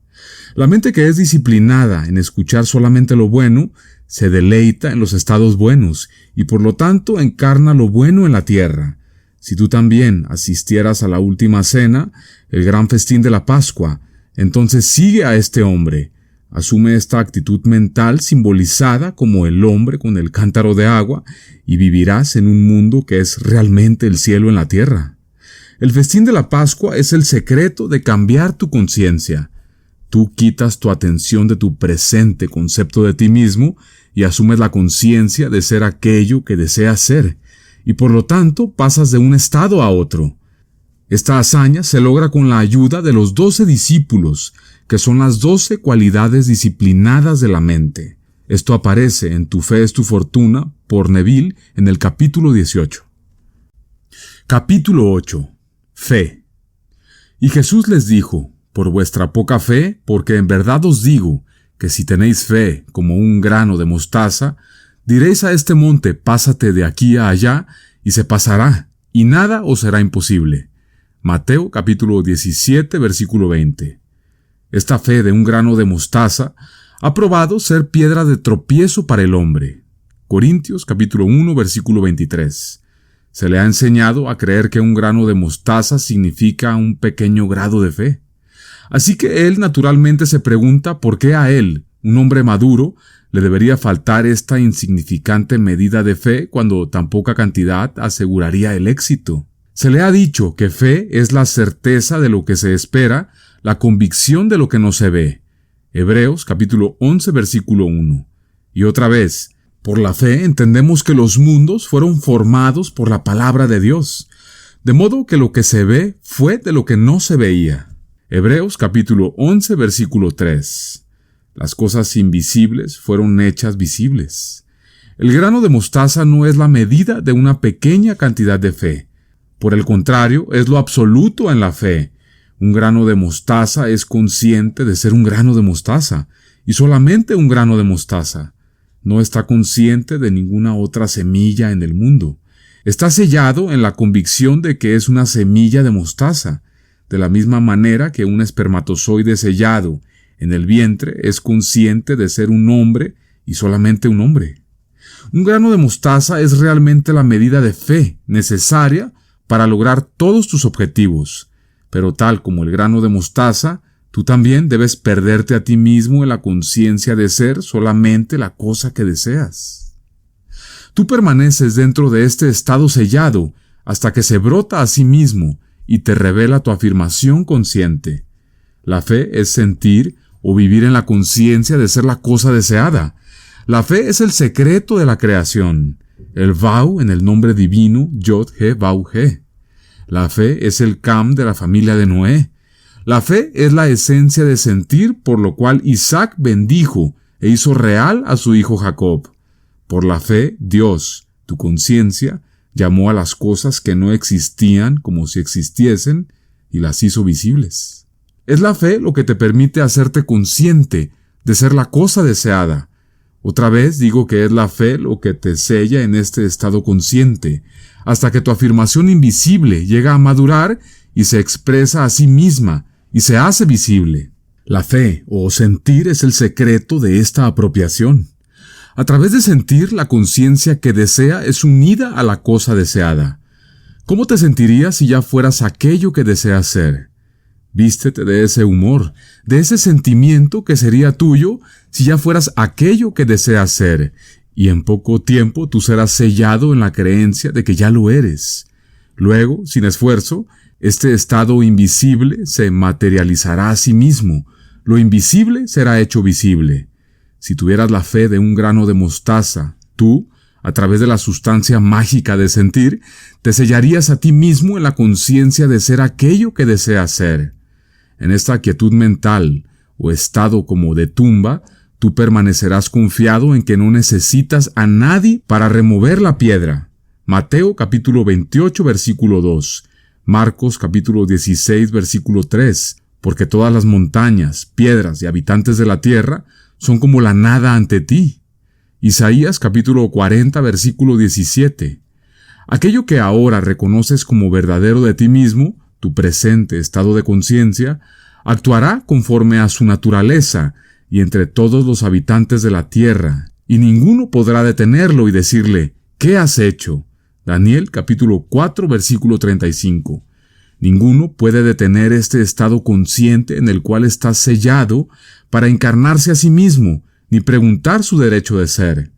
La mente que es disciplinada en escuchar solamente lo bueno, se deleita en los estados buenos y por lo tanto encarna lo bueno en la tierra. Si tú también asistieras a la última cena, el gran festín de la Pascua, entonces sigue a este hombre. Asume esta actitud mental simbolizada como el hombre con el cántaro de agua y vivirás en un mundo que es realmente el cielo en la tierra. El festín de la Pascua es el secreto de cambiar tu conciencia. Tú quitas tu atención de tu presente concepto de ti mismo y asumes la conciencia de ser aquello que deseas ser, y por lo tanto pasas de un estado a otro. Esta hazaña se logra con la ayuda de los 12 discípulos, que son las 12 cualidades disciplinadas de la mente. Esto aparece en Tu fe es tu fortuna, por Neville, en el capítulo 18. Capítulo 8. Fe. Y Jesús les dijo: por vuestra poca fe, porque en verdad os digo, que si tenéis fe como un grano de mostaza, diréis a este monte: pásate de aquí a allá, y se pasará, y nada os será imposible. Mateo capítulo 17, versículo 20. Esta fe de un grano de mostaza ha probado ser piedra de tropiezo para el hombre. Corintios capítulo 1, versículo 23. Se le ha enseñado a creer que un grano de mostaza significa un pequeño grado de fe. Así que él naturalmente se pregunta por qué a él, un hombre maduro, le debería faltar esta insignificante medida de fe cuando tan poca cantidad aseguraría el éxito. Se le ha dicho que fe es la certeza de lo que se espera, la convicción de lo que no se ve. Hebreos capítulo 11, versículo 1. Y otra vez, por la fe entendemos que los mundos fueron formados por la palabra de Dios, de modo que lo que se ve fue de lo que no se veía. Hebreos capítulo 11, versículo 3. Las cosas invisibles fueron hechas visibles. El grano de mostaza no es la medida de una pequeña cantidad de fe. Por el contrario, es lo absoluto en la fe. Un grano de mostaza es consciente de ser un grano de mostaza, y solamente un grano de mostaza. No está consciente de ninguna otra semilla en el mundo. Está sellado en la convicción de que es una semilla de mostaza, de la misma manera que un espermatozoide sellado en el vientre es consciente de ser un hombre y solamente un hombre. Un grano de mostaza es realmente la medida de fe necesaria para lograr todos tus objetivos, pero tal como el grano de mostaza, tú también debes perderte a ti mismo en la conciencia de ser solamente la cosa que deseas. Tú permaneces dentro de este estado sellado hasta que se brota a sí mismo y te revela tu afirmación consciente. La fe es sentir o vivir en la conciencia de ser la cosa deseada. La fe es el secreto de la creación. El Vau en el nombre divino Yod-He-Vau-He. La fe es el Cam de la familia de Noé. La fe es la esencia de sentir, por lo cual Isaac bendijo e hizo real a su hijo Jacob. Por la fe, Dios, tu conciencia, llamó a las cosas que no existían como si existiesen y las hizo visibles. Es la fe lo que te permite hacerte consciente de ser la cosa deseada. Otra vez digo que es la fe lo que te sella en este estado consciente, hasta que tu afirmación invisible llega a madurar y se expresa a sí misma y se hace visible. La fe o sentir es el secreto de esta apropiación. A través de sentir, la conciencia que desea es unida a la cosa deseada. ¿Cómo te sentirías si ya fueras aquello que deseas ser? Vístete de ese humor, de ese sentimiento que sería tuyo si ya fueras aquello que deseas ser, y en poco tiempo tú serás sellado en la creencia de que ya lo eres. Luego, sin esfuerzo, este estado invisible se materializará a sí mismo. Lo invisible será hecho visible. Si tuvieras la fe de un grano de mostaza, tú, a través de la sustancia mágica de sentir, te sellarías a ti mismo en la conciencia de ser aquello que deseas ser. En esta quietud mental, o estado como de tumba, tú permanecerás confiado en que no necesitas a nadie para remover la piedra. Mateo capítulo 28, versículo 2. Marcos capítulo 16, versículo 3. Porque todas las montañas, piedras y habitantes de la tierra son como la nada ante ti. Isaías capítulo 40, versículo 17. Aquello que ahora reconoces como verdadero de ti mismo, tu presente estado de conciencia, actuará conforme a su naturaleza y entre todos los habitantes de la tierra, y ninguno podrá detenerlo y decirle: ¿qué has hecho? Daniel capítulo 4, versículo 35. Ninguno puede detener este estado consciente en el cual está sellado para encarnarse a sí mismo, ni preguntar su derecho de ser.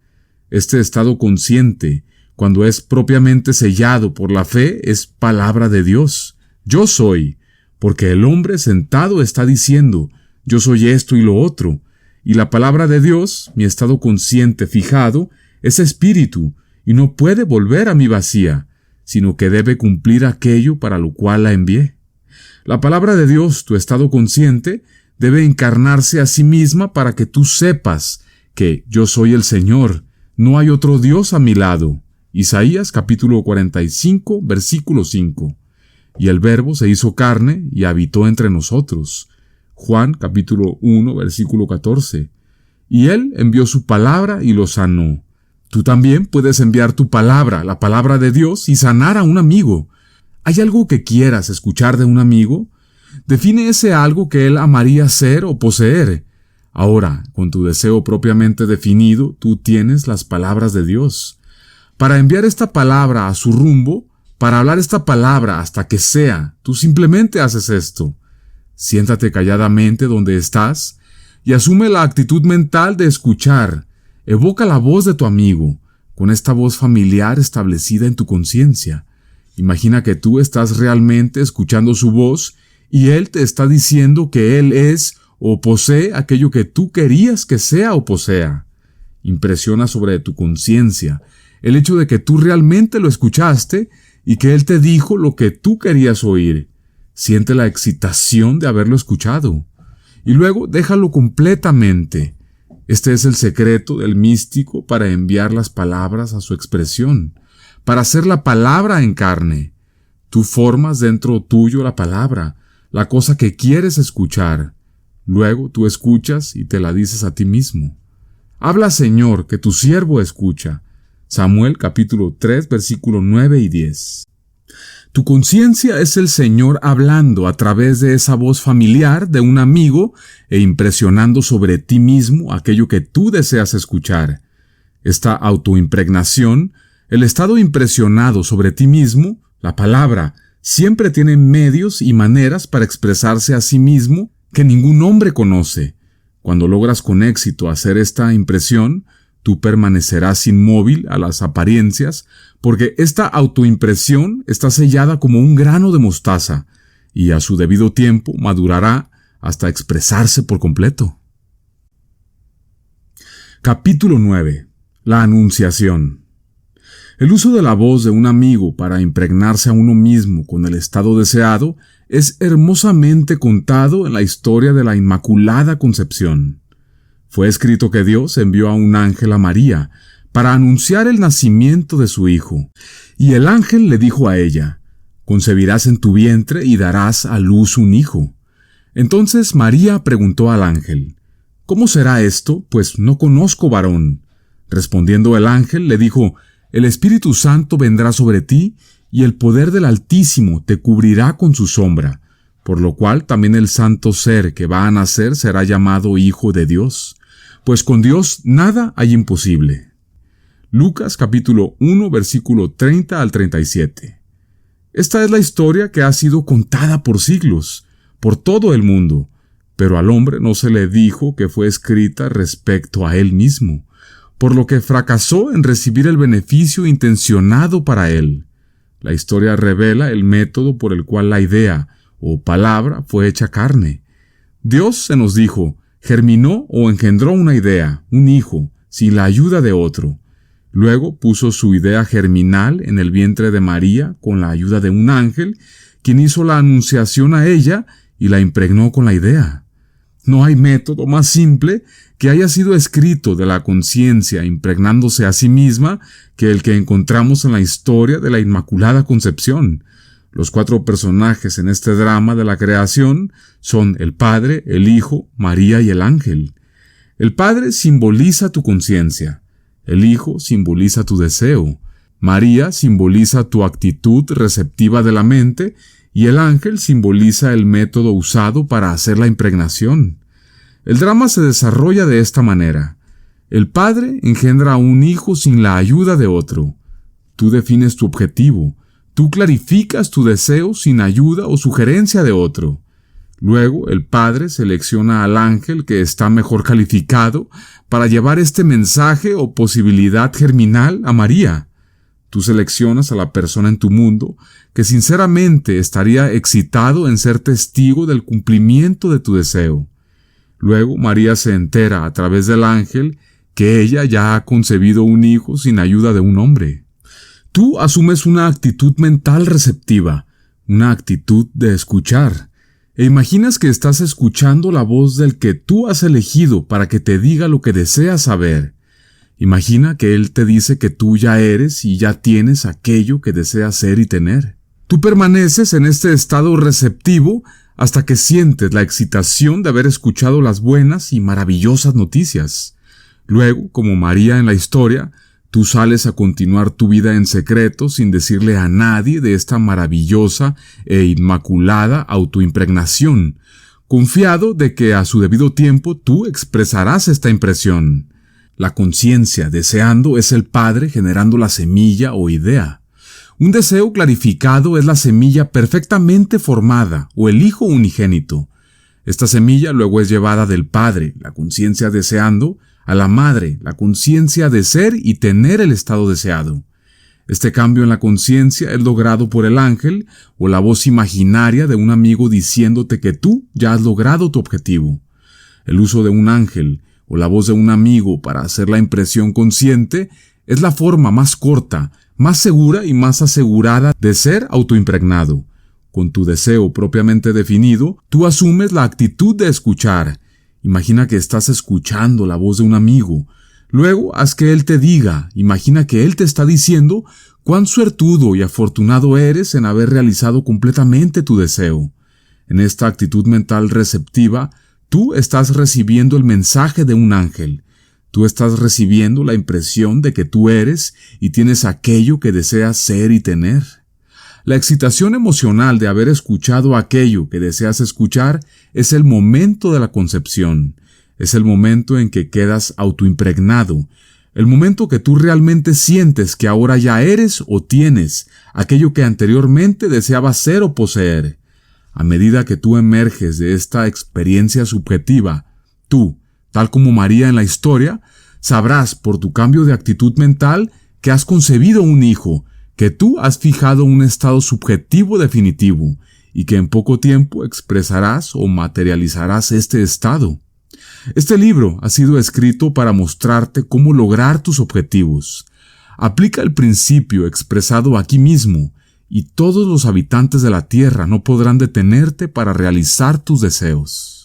Este estado consciente, cuando es propiamente sellado por la fe, es palabra de Dios. Yo soy, porque el hombre sentado está diciendo: yo soy esto y lo otro. Y la palabra de Dios, mi estado consciente fijado, es espíritu, y no puede volver a mí vacía, sino que debe cumplir aquello para lo cual la envié. La palabra de Dios, tu estado consciente, debe encarnarse a sí misma para que tú sepas que yo soy el Señor, no hay otro Dios a mi lado. Isaías capítulo 45, versículo 5. Y el Verbo se hizo carne y habitó entre nosotros. Juan capítulo 1, versículo 14. Y Él envió su palabra y lo sanó. Tú también puedes enviar tu palabra, la palabra de Dios, y sanar a un amigo. ¿Hay algo que quieras escuchar de un amigo? Define ese algo que él amaría ser o poseer. Ahora, con tu deseo propiamente definido, tú tienes las palabras de Dios. Para enviar esta palabra a su rumbo, para hablar esta palabra hasta que sea, tú simplemente haces esto. Siéntate calladamente donde estás y asume la actitud mental de escuchar. Evoca la voz de tu amigo, con esta voz familiar establecida en tu conciencia. Imagina que tú estás realmente escuchando su voz y él te está diciendo que él es o posee aquello que tú querías que sea o posea. Impresiona sobre tu conciencia el hecho de que tú realmente lo escuchaste y que él te dijo lo que tú querías oír. Siente la excitación de haberlo escuchado. Y luego déjalo completamente. Este es el secreto del místico para enviar las palabras a su expresión, para hacer la palabra en carne. Tú formas dentro tuyo la palabra, la cosa que quieres escuchar. Luego tú escuchas y te la dices a ti mismo. Habla, Señor, que tu siervo escucha. Samuel capítulo 3, versículo 9 y 10. Tu conciencia es el Señor hablando a través de esa voz familiar de un amigo e impresionando sobre ti mismo aquello que tú deseas escuchar. Esta autoimpregnación, el estado impresionado sobre ti mismo, la palabra, siempre tiene medios y maneras para expresarse a sí mismo que ningún hombre conoce. Cuando logras con éxito hacer esta impresión, tú permanecerás inmóvil a las apariencias, porque esta autoimpresión está sellada como un grano de mostaza, y a su debido tiempo madurará hasta expresarse por completo. Capítulo 9. La Anunciación. El uso de la voz de un amigo para impregnarse a uno mismo con el estado deseado es hermosamente contado en la historia de la Inmaculada Concepción. Fue escrito que Dios envió a un ángel a María para anunciar el nacimiento de su hijo, y el ángel le dijo a ella: «Concebirás en tu vientre y darás a luz un hijo». Entonces María preguntó al ángel: «¿Cómo será esto? Pues no conozco varón». Respondiendo el ángel le dijo: «El Espíritu Santo vendrá sobre ti, y el poder del Altísimo te cubrirá con su sombra, por lo cual también el santo ser que va a nacer será llamado Hijo de Dios, pues con Dios nada hay imposible». Lucas capítulo 1 versículo 30 al 37. Esta es la historia que ha sido contada por siglos, por todo el mundo, pero al hombre no se le dijo que fue escrita respecto a él mismo, por lo que fracasó en recibir el beneficio intencionado para él. La historia revela el método por el cual la idea o palabra fue hecha carne. Dios, se nos dijo, germinó o engendró una idea, un hijo, sin la ayuda de otro. Luego puso su idea germinal en el vientre de María con la ayuda de un ángel, quien hizo la anunciación a ella y la impregnó con la idea. No hay método más simple que haya sido escrito de la conciencia impregnándose a sí misma que el que encontramos en la historia de la Inmaculada Concepción. Los 4 personajes en este drama de la creación son el Padre, el Hijo, María y el ángel. El Padre simboliza tu conciencia, el Hijo simboliza tu deseo, María simboliza tu actitud receptiva de la mente y el ángel simboliza el método usado para hacer la impregnación. El drama se desarrolla de esta manera. El Padre engendra a un hijo sin la ayuda de otro. Tú defines tu objetivo. Tú clarificas tu deseo sin ayuda o sugerencia de otro. Luego, el Padre selecciona al ángel que está mejor calificado para llevar este mensaje o posibilidad germinal a María. Tú seleccionas a la persona en tu mundo que sinceramente estaría excitado en ser testigo del cumplimiento de tu deseo. Luego María se entera a través del ángel que ella ya ha concebido un hijo sin ayuda de un hombre. Tú asumes una actitud mental receptiva, una actitud de escuchar, e imaginas que estás escuchando la voz del que tú has elegido para que te diga lo que deseas saber. Imagina que él te dice que tú ya eres y ya tienes aquello que deseas ser y tener. Tú permaneces en este estado receptivo hasta que sientes la excitación de haber escuchado las buenas y maravillosas noticias. Luego, como María en la historia, tú sales a continuar tu vida en secreto sin decirle a nadie de esta maravillosa e inmaculada autoimpregnación, confiado de que a su debido tiempo tú expresarás esta impresión. La conciencia deseando es el Padre generando la semilla o idea. Un deseo clarificado es la semilla perfectamente formada o el Hijo unigénito. Esta semilla luego es llevada del Padre, la conciencia deseando, a la Madre, la conciencia de ser y tener el estado deseado. Este cambio en la conciencia es logrado por el ángel o la voz imaginaria de un amigo diciéndote que tú ya has logrado tu objetivo. El uso de un ángel o la voz de un amigo para hacer la impresión consciente es la forma más corta, más segura y más asegurada de ser autoimpregnado. Con tu deseo propiamente definido, tú asumes la actitud de escuchar. Imagina que estás escuchando la voz de un amigo. Luego haz que él te diga, imagina que él te está diciendo cuán suertudo y afortunado eres en haber realizado completamente tu deseo. En esta actitud mental receptiva, tú estás recibiendo el mensaje de un ángel. Tú estás recibiendo la impresión de que tú eres y tienes aquello que deseas ser y tener. La excitación emocional de haber escuchado aquello que deseas escuchar es el momento de la concepción. Es el momento en que quedas autoimpregnado. El momento que tú realmente sientes que ahora ya eres o tienes aquello que anteriormente deseabas ser o poseer. A medida que tú emerges de esta experiencia subjetiva, tú, tal como María en la historia, sabrás por tu cambio de actitud mental que has concebido un hijo, que tú has fijado un estado subjetivo definitivo y que en poco tiempo expresarás o materializarás este estado. Este libro ha sido escrito para mostrarte cómo lograr tus objetivos. Aplica el principio expresado aquí mismo y todos los habitantes de la tierra no podrán detenerte para realizar tus deseos.